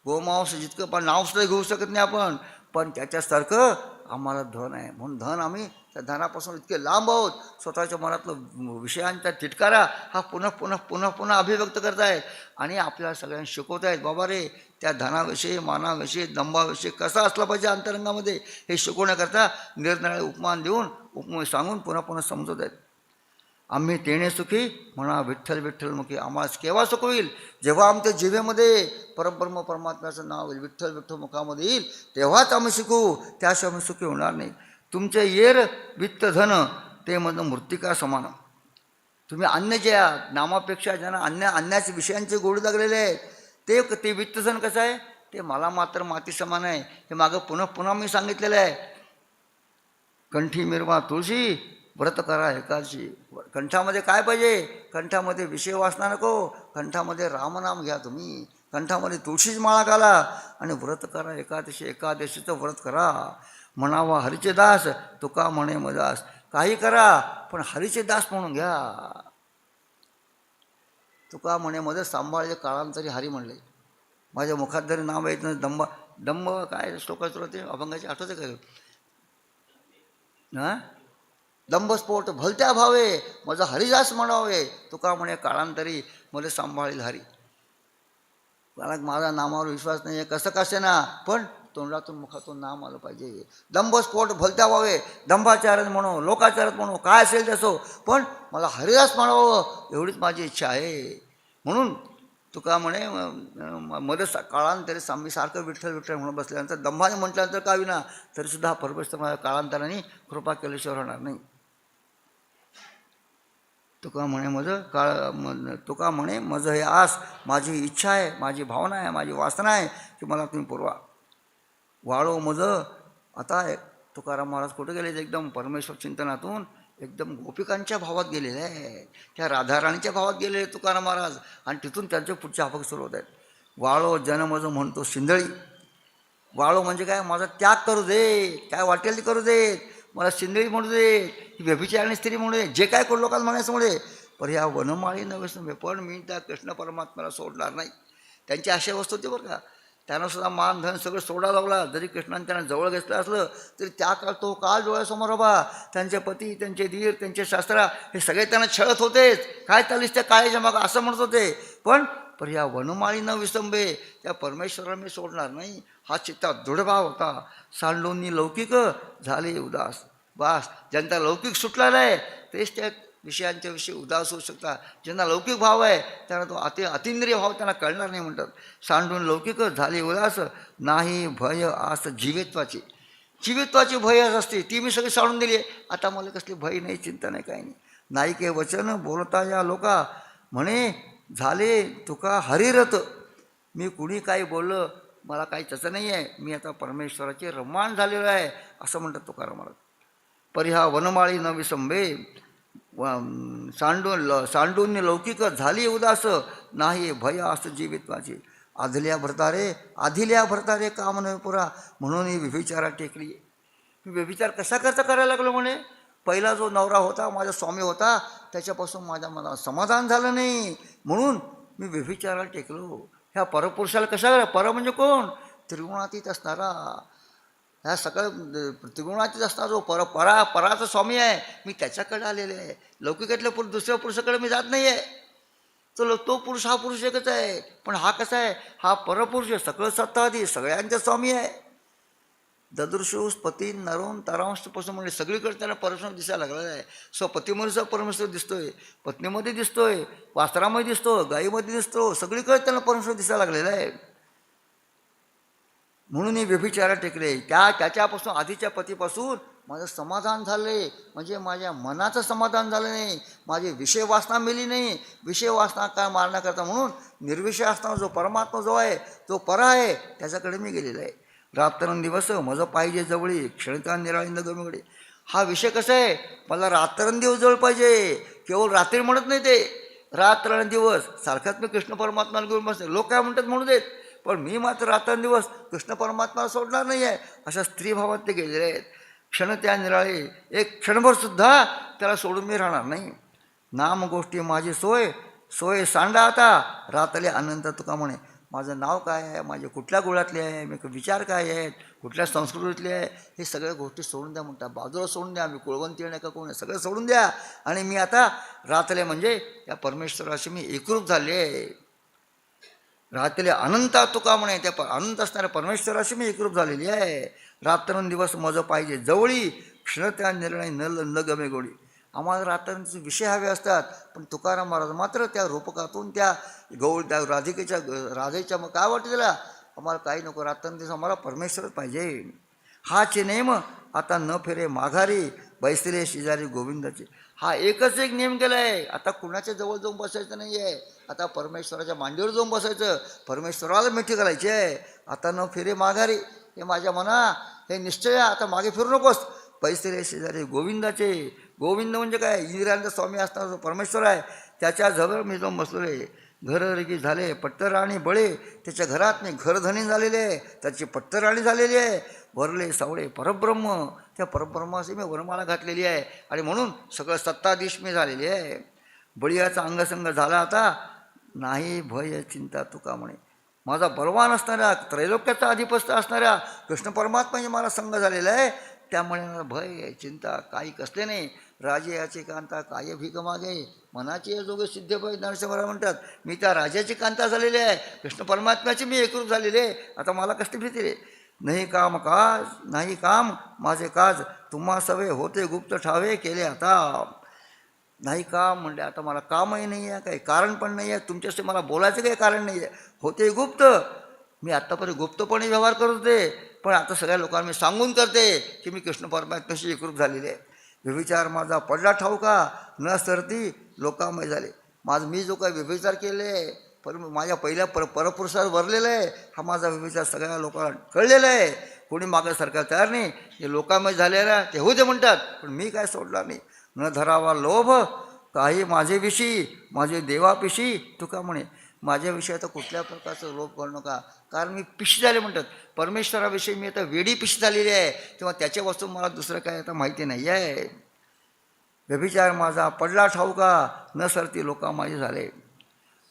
गोमांस जितकं पण नाव सुद्धा घेऊ शकत नाही आपण, पण त्याच्यासारखं आम्हाला धन आहे. म्हणून धन आम्ही त्या धनापासून इतके लांब आहोत. स्वतःच्या मनातलं विषयांचा तिटकारा हा पुन्हा अभिव्यक्त करतायत आणि आपल्याला सगळ्यांना शिकवत आहेत. बाबा रे, त्या धनाविषयी, मानाविषयी, दंभाविषयी कसा असला पाहिजे अंतरंगामध्ये, हे शिकवण्याकरता निरनिराळे उपमान देऊन सांगून पुन्हा समजवत आहेत. आम्ही तेणे सुखी म्हणा विठ्ठल विठ्ठलमुखी. आम्हाला केव्हा सुख होईल, जेव्हा आमच्या जिभेमध्ये परब्रह्म परमात्म्याचं नाव होईल, विठ्ठल विठ्ठल मुखामध्ये येईल, तेव्हाच आम्ही शिकू, त्याशिवाय आम्ही सुखी होणार नाही. तुमचे येर वित्त धन ते मधनं मृत्तिका समान. तुम्ही अन्न जे नामापेक्षा ज्यांना अन्नाच्या विषयांचे गोडी लागलेले आहेत, ते वित्तधन कसं आहे, ते मला मात्र माती समान आहे. हे मागं पुन्हा मी सांगितलेलं आहे. कंठी मिरवा तुळशी व्रत करा एकादशी. कंठामध्ये काय पाहिजे, कंठामध्ये विषय वासना नको, कंठामध्ये रामनाम घ्या तुम्ही, कंठामध्ये तुळशीच माळा घाला आणि व्रत करा एकादशीचं व्रत करा. म्हणावा हरीचे दास तुका म्हणे मदास. काही करा पण हरीचे दास म्हणून घ्या. तुका म्हणे मध्ये सांभाळले काळांतरी हरी म्हणले. माझ्या मुखात जरी नाव येत नाही, दंभ काय श्लोकाचं ते अभंगाचे आठवते काय, हां, दंभस्फोट भलत्या भावे माझा हरिदास म्हणावे. तुका म्हणे काळांतरी मध्ये सांभाळील हरी. मला माझा नामावर विश्वास नाही आहे, कसं ना, पण तोंडातून मुखातून नाम आलं पाहिजे. दंभस्फोट भलत्या व्हावे, दंभाचारच म्हणू, लोकाचारच म्हणू, काय असेल त्यासो, पण मला हरिदास म्हणावं एवढीच माझी इच्छा आहे. म्हणून तुका म्हणे मध्ये काळांतरी मी सारखं विठ्ठल विठ्ठल म्हणून बसल्यानंतर दंभाने म्हटल्यानंतर का विना तरीसुद्धा परमेश्वर माझ्या काळांतराने कृपा केल्याशिवाय होणार नाही. तुका म्हणे माझं हे आस, माझी इच्छा आहे, माझी भावना आहे, माझी वासना आहे की मला तुम्ही पुरवा. वाळो मजं आता तुकाराम महाराज कुठे गेले, एकदम परमेश्वर चिंतनातून एकदम गोपिकांच्या भावात गेलेले आहे, त्या राधाराणीच्या भावात गेलेले तुकाराम महाराज, आणि तिथून त्यांचे पुढचे अभंग सुरू होत आहेत. वाळो जनमज म्हणतो सिंधळी. वाळो म्हणजे काय, माझा त्याग करू दे, काय वाटेल ते करू दे, मला सिंधळी म्हणू दे, ही व्यभिचारिणी स्त्री म्हणू दे, जे काय करू लोकांना म्हणायचं म्हणे, पर ह्या वनमाळी न विसंबे, पण मी त्या कृष्ण परमात्म्याला सोडणार नाही. त्यांची अशा वस्तू होती बरं का, त्यांना सुद्धा मान धन सगळं सोडायला लागला. जरी कृष्णाने त्यांना जवळ घेतलं असलं तरी त्या काळ तो काळ डोळ्यासमोर उभा. त्यांचे पती, त्यांचे धीर, त्यांचे शास्त्रा हे सगळे त्यांना छळत होतेच. काय चालीस त्या काळेच्या मागं असं म्हणत होते. पण ह्या वनमाळी न विसंबे, त्या परमेश्वराला मी सोडणार नाही, हा चित्तात दृढभाव होता. सांडलोनी लौकिक झाले उदास. बास, ज्यांचा लौकिक सुटलेला आहे तेच त्या विषयांच्या विषयी उदास होऊ शकतात. ज्यांना लौकिक भाव आहे त्यांना तो अतिंद्रिय भाव त्यांना कळणार नाही म्हणतात. सांडून लौकिक झाले उदास, नाही भय आस जीवित्वाची. जीवित्वाची भय असते ती मी सगळी सांडून दिली आहे. आता मला कसली भय नाही, चिंता नाही, काही नाही. नाईके वचन बोलता या लोका, म्हणे झाले तुका हरिरथ. मी कुणी काही बोललं मला काही तसं नाही आहे, मी आता परमेश्वराचे रमान झालेलो आहे असं म्हणतात तुकाराम महाराज. पर ह्या वनमाळी न विसंबे, सांडून लौकिक झाली उदास, नाही भय आस जीवित्वाची. आधिल्या भरतारे काम न पुरा, म्हणून ही व्यभिचारा टेकली. मी व्यभिचार कशा करता करायला लागलो म्हणे. पहिला जो नवरा होता, माझा स्वामी होता, त्याच्यापासून माझ्या मनाला समाधान झालं नाही, म्हणून मी व्यभिचाराला टेकलो. ह्या परपुरुषाला कशा, पर म्हणजे कोण, त्रिगुणातीत असणारा, ह्या सगळं त्रिगुणातीत असणारा जो पराचा स्वामी आहे, मी त्याच्याकडे आलेले आहे. लौकिकातल्या दुसऱ्या पुरुषाकडे मी जात नाही आहे. तो पुरुष हा पुरुष एकच आहे, पण हा कसा आहे, हा परपुरुष सगळं सत्ताधी सगळ्यांचा स्वामी आहे. ददृशूस पती नरोन तारांशपासून म्हणजे सगळीकडे त्याला परमेश्वर दिसायला लागलेला आहे. स्वपतीमध्ये परमेश्वर दिसतोय, पत्नीमध्ये दिसतोय, वासरामध्ये दिसतो, गाईमध्ये दिसतो, सगळीकडे त्याला परमेश्वर दिसायला लागलेला आहे. म्हणून हे व्यभिचारा टेकले. त्याच्यापासून आधीच्या पतीपासून माझं समाधान झाले, म्हणजे माझ्या मनाचं समाधान झालं नाही, माझी विषय वासना मिली नाही. विषय वासना काय मारण्याकरता म्हणून निर्विषय असताना जो परमात्मा जो आहे, तो पर आहे, त्याच्याकडे मी गेलेला आहे. रात्रंदिवस मज पाहिजे जवळी, क्षणिका निराळी गमिगडी. हा विषय कसा आहे, मला रात्रंदिवस जवळ पाहिजे. केवळ रात्री म्हणत नाही, ते रात्रंदिवस सारखाच मी कृष्ण परमात्म्याला घेऊन बसते. लोक काय म्हणतात म्हणू देत, पण मी मात्र रात्रंदिवस कृष्ण परमात्म्याला सोडणार नाही आहे. अशा स्त्रीभावात ते गेलेले आहेत. क्षण त्या निराळे, एक क्षणभरसुद्धा त्याला सोडून मी राहणार नाही. नाम गोष्टी माझी सोय सांडा आता, रातले अनंत तुका म्हणे. माझं नाव काय आहे, माझे कुठल्या गुळातले आहे, मी विचार काय आहेत, कुठल्या संस्कृतीतले आहे, हे सगळ्या गोष्टी सोडून द्या म्हणतात. बाजूला सोडून द्या, मी कुळवंती नाही का कोण आहे, सगळं सोडून द्या. आणि मी आता रातले म्हणजे त्या परमेश्वराशी मी एकरूप झाले आहे. रातले अनंता तुका म्हणे, त्या अनंत असणाऱ्या परमेश्वराशी मी एकरूप झालेली आहे. रात्रंदिवस मज पाहिजे जवळी, क्षण त्या निर्णय न गमे गोडी. आम्हाला रात्रंदिवस विषय हवे असतात, पण तुकाराम महाराज मात्र त्या रूपकातून त्या त्या राधेच्या मग काय वाटतं त्याला, आम्हाला काही नको, रात्रंदिवस आम्हाला परमेश्वरच पाहिजे. हाचे नेम आता न फिरे माघारी, बैसले शेजारी गोविंदाचे. हा एकच एक नियम केला आहे, आता कुणाच्या जवळ जाऊन बसायचं नाही आहे, आता परमेश्वराच्या मांडीवर जाऊन बसायचं, परमेश्वराला मिठी घालायची आहे. आता न फिरे माघारी, हे माझ्या मना, हे निश्चय, आता मागे फिरू नकोस. पैसे शेजारी गोविंदाचे. गोविंद म्हणजे काय, इंद्रियांचा स्वामी असणारा जो परमेश्वर आहे, त्याच्या जवळ मी जाऊन बसलो आहे. घररगी झाले पट्टराणी बळे, त्याच्या घरात मी घरधनी झालेले आहे, त्याची पट्टराणी झालेली आहे. वरले सावळे परब्रह्म, त्या परब्रह्माशी मी वरमाळा घातलेली आहे, आणि म्हणून सगळं सत्ताधीश मी झालेली आहे. बळीयाचा अंगसंग झाला आता, नाही भय चिंता तुका म्हणे. माझा बलवान असणाऱ्या, त्रैलोक्याचा अधिपस्त असणाऱ्या कृष्ण परमात्माने मला संग झालेला आहे, त्यामुळे मला भय चिंता काही कसले नाही. राजे याची कांता काय भीक मागे, मनाची जोगे सिद्ध भय नरसिंहराव म्हणतात. मी त्या राजाची कांता झालेली आहे, कृष्ण परमात्म्याची मी एकरूप झालेली आहे, आता मला कसली भीती रे. नाही काम माझे काज, तुम्हा सवे होते गुप्त ठावे केले आता. नाही काम म्हणजे आता मला कामही नाही आहे, काही कारण पण नाही आहे, तुमच्याशी मला बोलायचं काही कारण नाही आहे. होते गुप्त, मी आत्तापर्यंत गुप्तपणे व्यवहार करत होते, पण आता सगळ्या लोकांना मी सांगून करते की मी कृष्ण परमात्म्याशी एकरूप झालेले आहे. व्यभिचार माझा पडला ठाऊका, न सरती लोकामय झाले. मी जो काही व्यभिचार केले, माझ्या पहिल्या परपुरुषावर वरलेला आहे, हा माझा व्यभिचार सगळ्या लोकांना कळलेला आहे. कोणी मागं सरकार तयार नाही, हे लोकामय झालेला ते होते म्हणतात, पण मी काय सोडणार नाही. न धरावा लोभ काही माझेविषयी, माझे देवापिशी तुका म्हणे. माझ्याविषयी आता कुठल्या प्रकारचं लोभ करू नका, कारण मी पिशी झाले म्हणतात. परमेश्वराविषयी मी आता वेडी पिशी झालेली आहे, तेव्हा त्याच्या वस्तू मला दुसरं काय आता माहिती नाही आहे. व्यभिचार माझा पडला ठाऊका, न सरती लोका माझे झाले.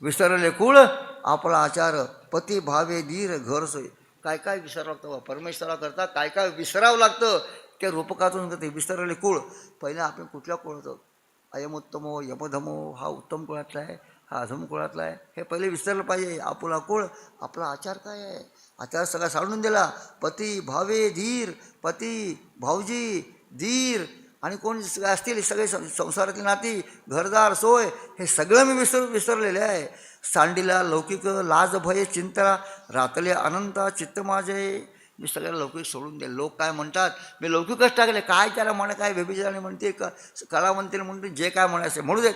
विसरले कुळ आपला आचार, पती भावे धीर घर सोय. काय काय विसरावं लागतं परमेश्वराकरता, काय काय विसरावं लागतं त्या रूपकातून. ते विसरले कुळ. पहिला आपण कुठल्या कुळ होतो? अयमोत्तमो यमधमो, हा उत्तम कुळातला आहे, हा अधम कुळातला आहे, हे पहिले विसरलं पाहिजे. आपला कुळ, आपला आचार काय आहे, आचार सगळा सांडून दिला. पती भावे धीर, पती भाऊजी धीर आणि कोण असतील सगळे संसारातली नाती, घरदार सोय, हे सगळं मी विसरलेले आहे. सांडिला लौकिक लाज भय चिंता, रातले अनंता चित्त माझे. मी सगळ्याला लौकिक सोडून दे. लोक काय म्हणतात मी लौकिकच टाकले, काय त्याला म्हणे, काय व्यभिचाराने म्हणते का, कला म्हणते म्हणते, जे काय म्हणायचे म्हणू देत.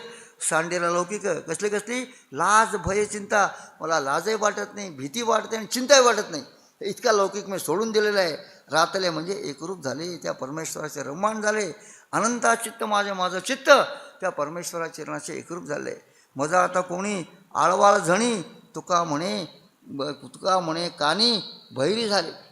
सांडेला लौकिक कसली कसली लाज भय चिंता, मला लाजही वाटत नाही, भीती वाटते आणि चिंताही वाटत नाही. इतका लौकिक मी सोडून दिलेला आहे. रातले म्हणजे एकरूप झाले, त्या परमेश्वराचे रममाण झाले. अनंता चित्त माझे, माझं चित्त त्या परमेश्वराच्या चरणाचे एकरूप झाले. मजा आता कोणी आळवाळ झणी, तुका म्हणे कानी बहिरी झाले.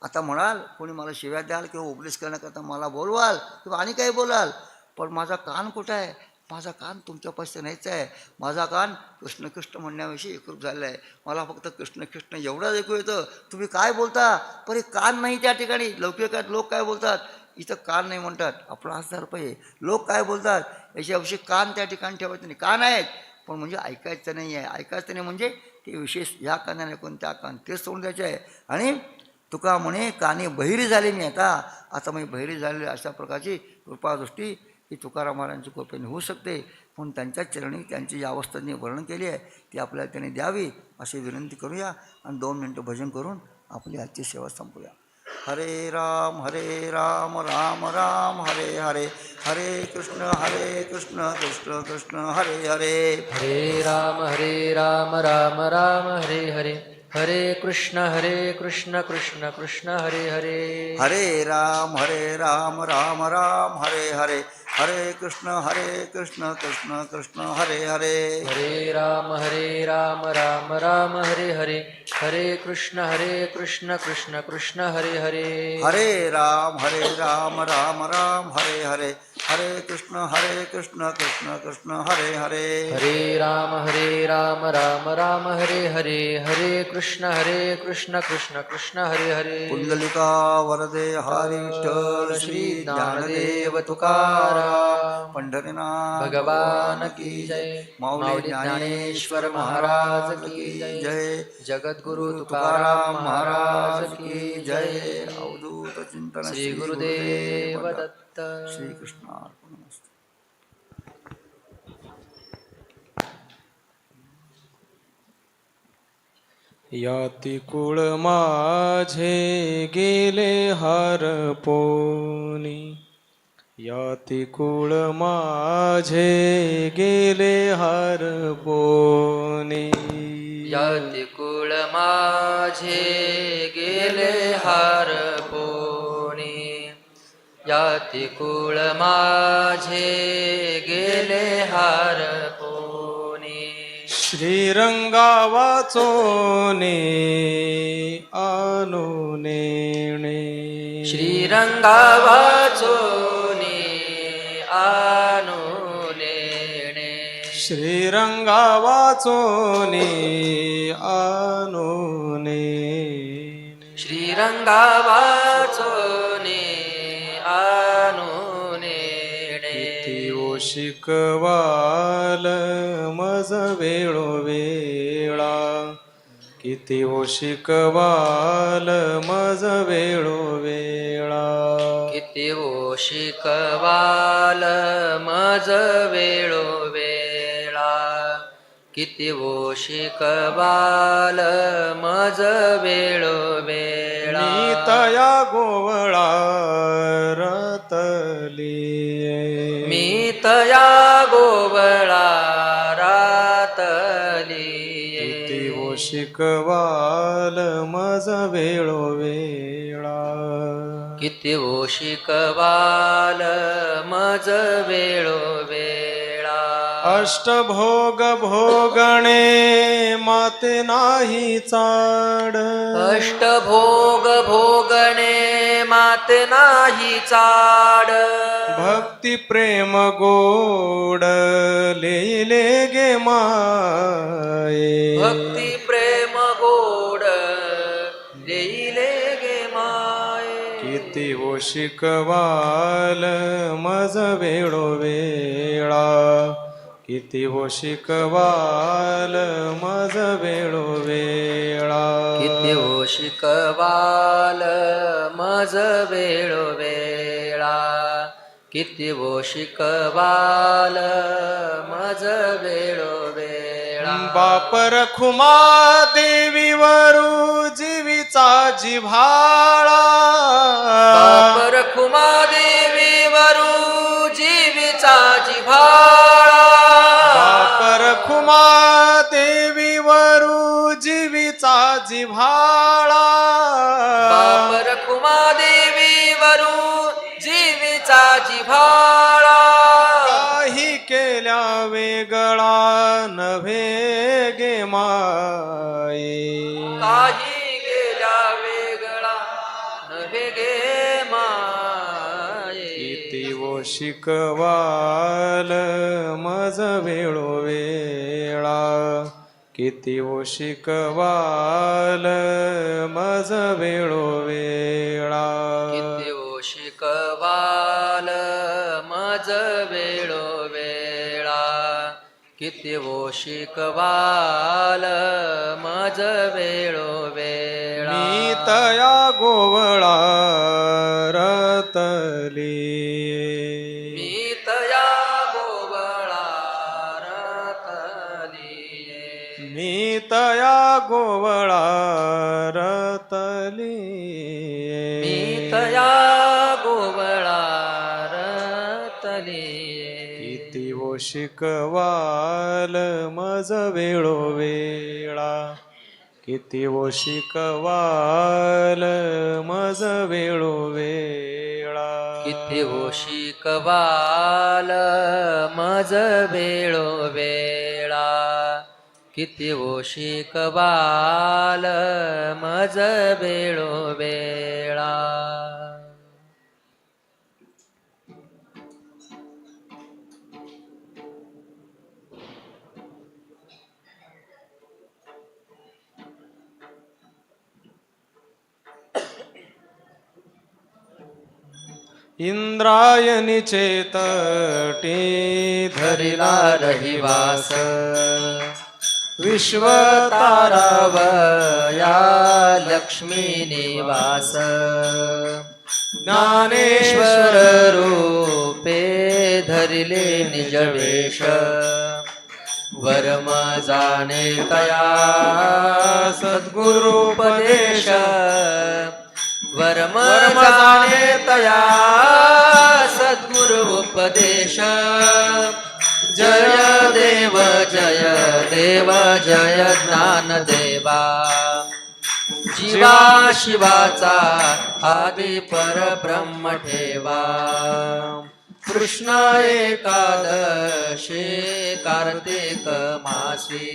आता म्हणाल कोणी मला शिव्या द्याल किंवा उपदेश करण्याकरता मला बोलवाल किंवा आणि काही बोलाल, पण माझा कान कुठं आहे? माझा कान तुमच्यापाशी नाहीच आहे. माझा कान कृष्ण कृष्ण म्हणण्याविषयी एकरूप झालेला आहे. मला फक्त कृष्ण कृष्ण एवढंच ऐकू येतं. तुम्ही काय बोलता, पण कान नाही त्या ठिकाणी. लौकिकात लोक काय बोलतात, इथं कान नाही म्हणतात. आपला हात झाला पाहिजे. लोक काय बोलतात याच्याविषयी कान त्या ठिकाणी ठेवायचं नाही. कान आहेत पण म्हणजे ऐकायचं नाही आहे. ऐकायचं नाही म्हणजे ते विशेष या कानाने कोणत्या कान तेच सोडून द्यायचे आहे. आणि तुका म्हणे कानी बहिरी झाले मी, आता मी बहिरी झालेली. अशा प्रकारची कृपादृष्टी ही तुकाराम महाराजांची कृपेने होऊ शकते. पण त्यांच्या चरणी त्यांची जी अवस्थांनी वर्णन केली आहे ती आपल्याला त्यांनी द्यावी अशी विनंती करूया आणि 2 मिनटं भजन करून आपली आजची सेवा संपूया. हरे राम राम राम हरे हरे, हरे कृष्ण कृष्ण कृष्ण हरे हरे. हरे राम राम राम हरे हरे, हरे कृष्ण कृष्ण कृष्ण हरे हरे. हरे राम राम राम हरे हरे, हरे कृष्ण कृष्ण कृष्ण हरे हरे. हरे राम राम हरे हरे, हरे कृष्ण कृष्ण कृष्ण हरे हरे. हरे राम राम हरे हरे, हरे कृष्ण कृष्ण कृष्ण हरे हरे. हरे राम राम हरे हरे, हरे कृष्ण कृष्ण कृष्ण हरे हरे. पुंडलिका वरदे हरी विठ्ठल श्री ज्ञानदेव तुकाराम पंढरीनाथ भगवान की जय. माऊली ज्ञानेश्वर महाराज की जय. जगद्गुरु तुकाराम महाराज की जय. अवधूत चिंतन श्री गुरुदेव दत्त. श्री कृष्णार्पणमस्तु. याती कुळ माझे गेले हरपोनी, याती कुळ माझे गेले हरपोनी. याती कुळ माझे गेले हरपोनी, याती कुळ माझे गेले हरपोनी. श्रीरंगा वाचोने आणूनेणे, श्रीरंगा वाचोने आणूनेणे. श्रीरंगा वाचोने आणूने. श्रीरंगा वाचोने आणूनेणे. किती शिकवाल मज वेळोवेळा, किती शिकवाल मज वेळोवेळा. किती शिकवाल मज वेळोवेळा, किती शिकवाल मज वेळोवेळा. मी तया गोवळा रतलिये, मी तया गोवळा रातलिये. किती शिकवाल मज वेळोवेळा. किती शिकवाल मज वेळोवेळा. अष्टभोग भोगणे माते नाही चाड अष्टभोग भोगणे माते नाही चाड भक्ती प्रेम गोड लेले गे माये भक्ती प्रेम गोड देईले गे माये किती वो शिकवाल मज वेळो वेळा किती वो शिकवाल मज वेळो वेळा किती ओ शिकवाल मज वेळो वेळा किती ओ शिकवाल मज वेळो वेळा बापर खुमा देवीवरू जीवीचा जिव्हाळा बापर खुमा देवी वरू जीवीचा जिव्हाळा बापर खुमा देवीवरू जीवीचा जिव्हाळा बापर खुमा देवी वरू जीवीचा जिव्हाळा काही केल्या वेगळा नव्हे गे माये काही गेल्या वेगळा नव्हे गे माये किती वो शिकवाल मज वेळो वेळा किती वो शिकवाल मज वेळो वेळा किती ओ शिकवाल मज वेळो वेळा किती ओ शिकवाल मज वेळो वेळा मी तया गोवळा रतली मी तया गोवळा रतली मी तया गोवळा रतली मी तया गोवळा रतली किती वो शिकवाल मज वेळो वेळा किती वो शिकवाल मज वेळो वेळा किती ओ शिकवाल मज वेळो वेळा किती ओ शिकवाल मज वेळो वेळा इंद्रायणी चेतटे धरिला रहिवास विश्व तारावया लक्ष्मी निवास ज्ञानेश्वर रूपे धरिले निज वेश वर्म जाणे तया सद्गुरुपदेश वर्म जाणे तया सद्गुरु उपदेश जय देव जय देव जय ज्ञानदेवा जीवा शिवाचा आदि परब्रह्म ठेवा कृष्ण एकादशी कार्तिक मासी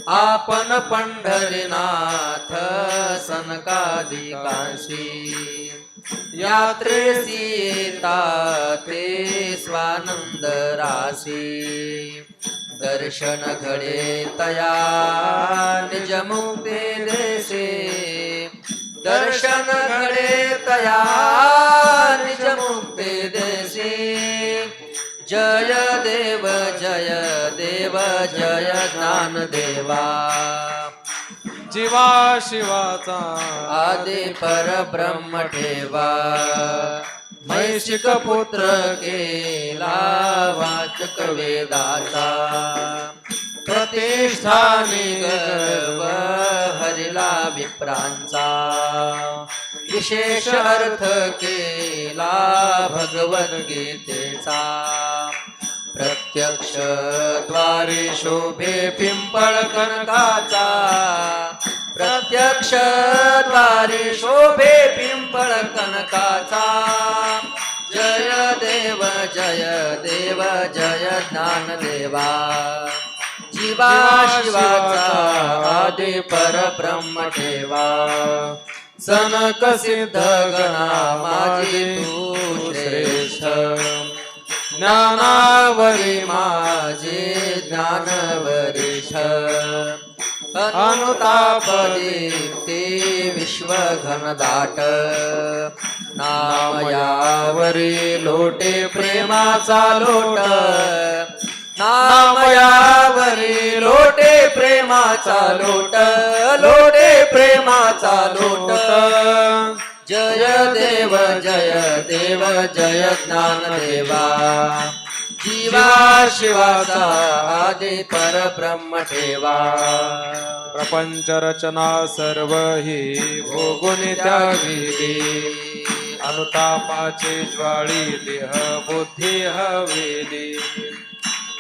आपण पंढरीनाथ सनकादिकांशी यात्रेसी येता ते स्वानंद राशी दर्शन घडे तया निज मुक्ती देसे दर्शन घडे तया निज मुक्ती देसे जय देव जय देव जय ज्ञानदेवा जीवा शिवाचा आदि परब्रह्म ठेवा मैशिक पुत्र केला वाचक वेदाचा प्रतिष्ठानी गर्व हरिला विप्रांचा विशेष अर्थ केला भगवद्गीतेचा प्रत्यक्ष द्वारे शोभे पिंपळ कनकाचा प्रत्यक्ष द्वारे शोभे पिंपळ कनकाचा जय देव जय ज्ञानदेवा जीवा शिवाचा आदि परब्रह्म ठेवा सनक सिद्ध गणा माझी तू श्रेष्ठ ज्ञानावरी माझे ज्ञानवरिष्ठ अनुताप दीप्ती विश्वघनदाट नामयावरी लोटे प्रेमाचा लोट नामयावरी लोटे प्रेमाचा लोट लोटे प्रेमाचा लोट जय देव जय ज्ञानदेवा जीवा शिवाचा आदि परब्रह्म ठेवा प्रपंच रचना सर्व ही भोगुनी त्यागिली अनुतापाचे ज्वाळी देह बुद्धी हवेली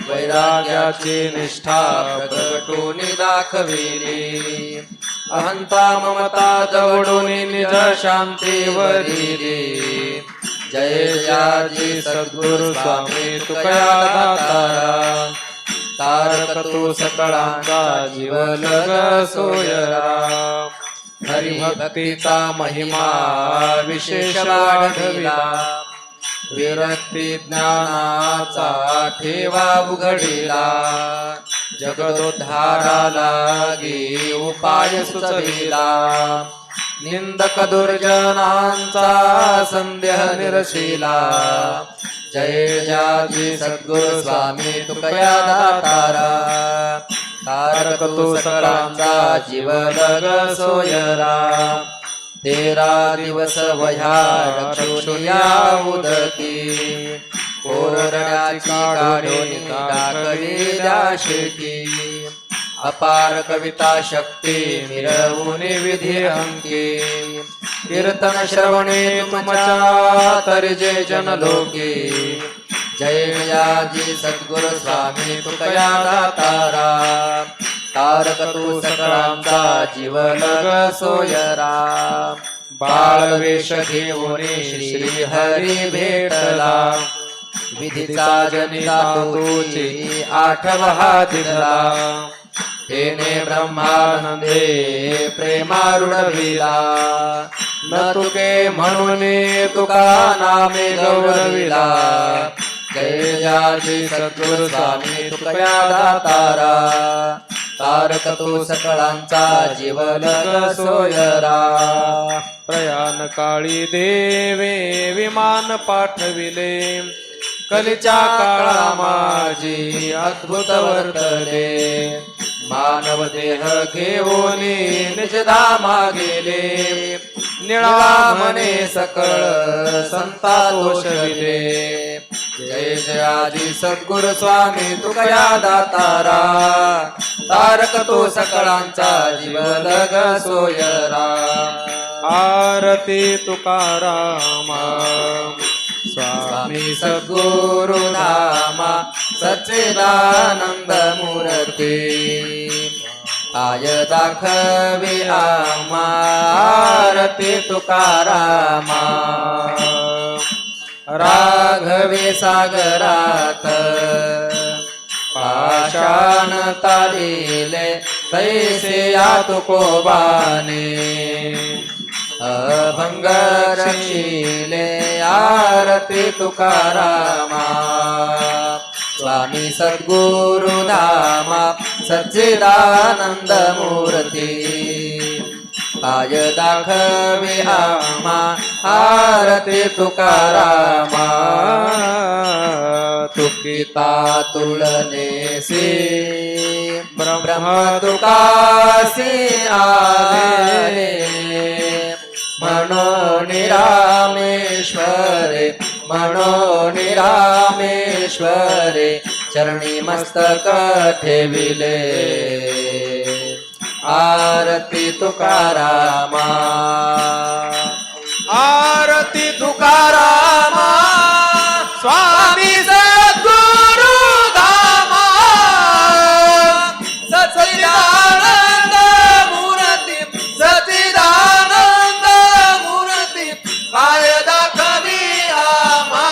वैराग्याची निष्ठा प्रगटून दाखविली अहंता ममता दवडून निज शांतीवरिली जय जाजी सद्गुरु स्वामी तुकया दातारा तारक तू सकळांचा जीव लग सोयरा हरिभक्तीचा महिमा विशेष वाढविला विरक्ती ज्ञानाचा ठेवा उघडिला जगदोद्धारा लागी उपाय सुचविला निंदक दुर्जनांचा संदेह निरशिला जय जाजी सद्गुरु स्वामी तुकया दातारा तारक तू सकळांचा जीव लग सोयरा 13 दिवस वह्या रक्षुनिया उदकी कोरड्याची काढोनी दाखवी दाशिकी अपार कविता शक्ती मिरवून विधी अंकी कीर्तन श्रवणे तुमच्या तर्जे जनलोकी जय याजी सद्गुरु स्वामी तुकया दातारा तारक तू सकळांचा जीव लग सोयरा बाळवेश घेऊन श्री हरी भेटला विधीचा जनिता तुझी आठवा दिला तेने ब्रह्मानंदे प्रेमारुडविला न तुके म्हणून तुका नामे गौरविला जय जाजी सद्गुरु स्वामी तुकया दातारा तारक तू सकळांचा जीव लग सोयरा प्रयाण काळी देवे विमान पाठविले कलीच्या काळा माझी अद्भुत वर्तले मानव देह घेऊन निज धामा गेले निळा म्हणे सकळ संता तोषविले जय जयाजी सद्गुरु स्वामी तुकया दातारा तारक तो सकळांचा जीव लग सोयरा आरती तुकारामा स्वामी सद्गुरु नामा सच्चिदानंद मूर्ती आय दाखवी आमा आरती तुकारामा राघवे सागरात पाषाण तारिले तैसे या तुकोबाने अभंग रक्षिले आरती तुकारामा स्वामी सद्गुरु धामा सच्चिदानंद मूर्ती आय दाखवे आमा आरती तुकारामा तुकिता तुलनेसी ब्रह्म तुकासी आले म्हणून रामेश्वरे म्हणून रामेश्वरे चरणी मस्तक ठेविले आरती तुकारामा आरती तुकारामा स्वामी सद्गुरु धामा सच्चिदानंद मूर्ती सच्चिदानंद मूर्ती आय दाखवी आमा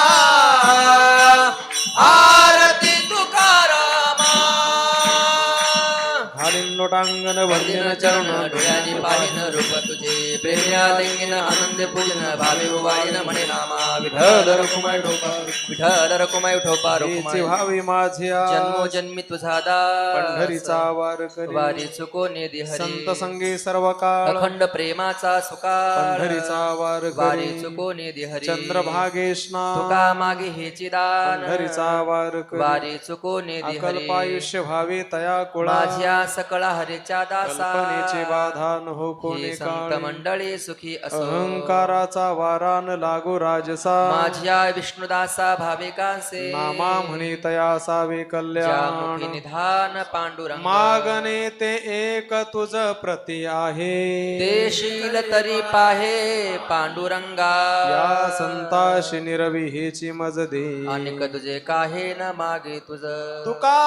लोटांगण वंदन चरण डोळ्याने पाहिन रूप तुझे प्रेम्या लिंगीन आनंद पूजन भावे वाळीन म्हणे नामा विठ्ठल रखुमाई ठोपा विठ्ठल रखुमाई ठोपा हीची रखुमाई भावी माझ्या जन्मोजन्मी तुझा दास पंढरीचा वार करी वारी चुकोने दे हरी संत संगी सर्व काळ अखंड प्रेमाचा सुकाळ पंढरीचा वार वारी करी चुकोने दे हरी चंद्रभागेशना तुका मागे हेची दान पंढरीचा वार करी वारी चुकोने दे हरी अकल्पायुष्य भावे तया कुळा माझ्या सकळ हरीच्या दासा कल्पनेचे बाधा न हो कोणी हे संत काळी मंडळी सुखी असो अहंकाराचा वारा न लागो राजसा माझ्या विष्णुदासा भाविकांसे नामा म्हणे तया सावे ज्या कल्याण मुखी निधान पांडुरंग मागणे ते एक तुझ प्रती आहे देशील तरी पाहे पांडुरंगा या संताशी निरवी हेची मज दे अनेक तुझे काहे न मागे तुझ तुका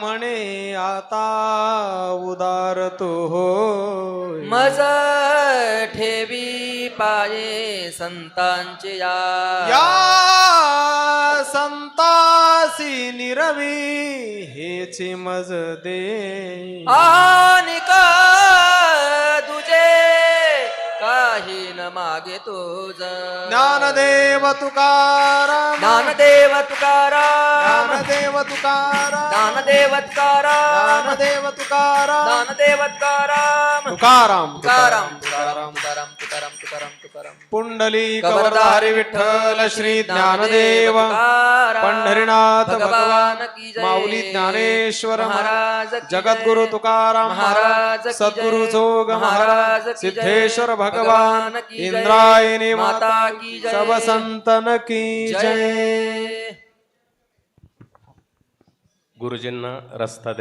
म्हणे आता उदार तो होय मज ठेवी पाये संतांचे या संतासी निरवी हेची मज दे अनेक तुझे काही न मागे तुझ ज्ञानदेव तुकाराम ज्ञानदेव तुकाराम ज्ञानदेव तुकाराम ज्ञानदेव तुकाराम ज्ञानदेव तुकाराम ज्ञानदेव तुकाराम तुकाराम तुकाराम तुकाराम तुकाराम तुकाराम तुकाराम तुकाराम पुंडली कवरधारी विठ्ठल श्री ज्ञानदेव पंढरीनाथ भगवान की जय. माऊली ज्ञानेश्वर महाराज की जगद्गुरु जय. तुकाराम महाराज की सद्गुरु जय. जोग महाराज महाराज की जय. सिद्धेश्वर भगवान भगवान की जय. इंद्रायणी माता माता की जय. सब संतन की जय जय गुरुजींना रस्ता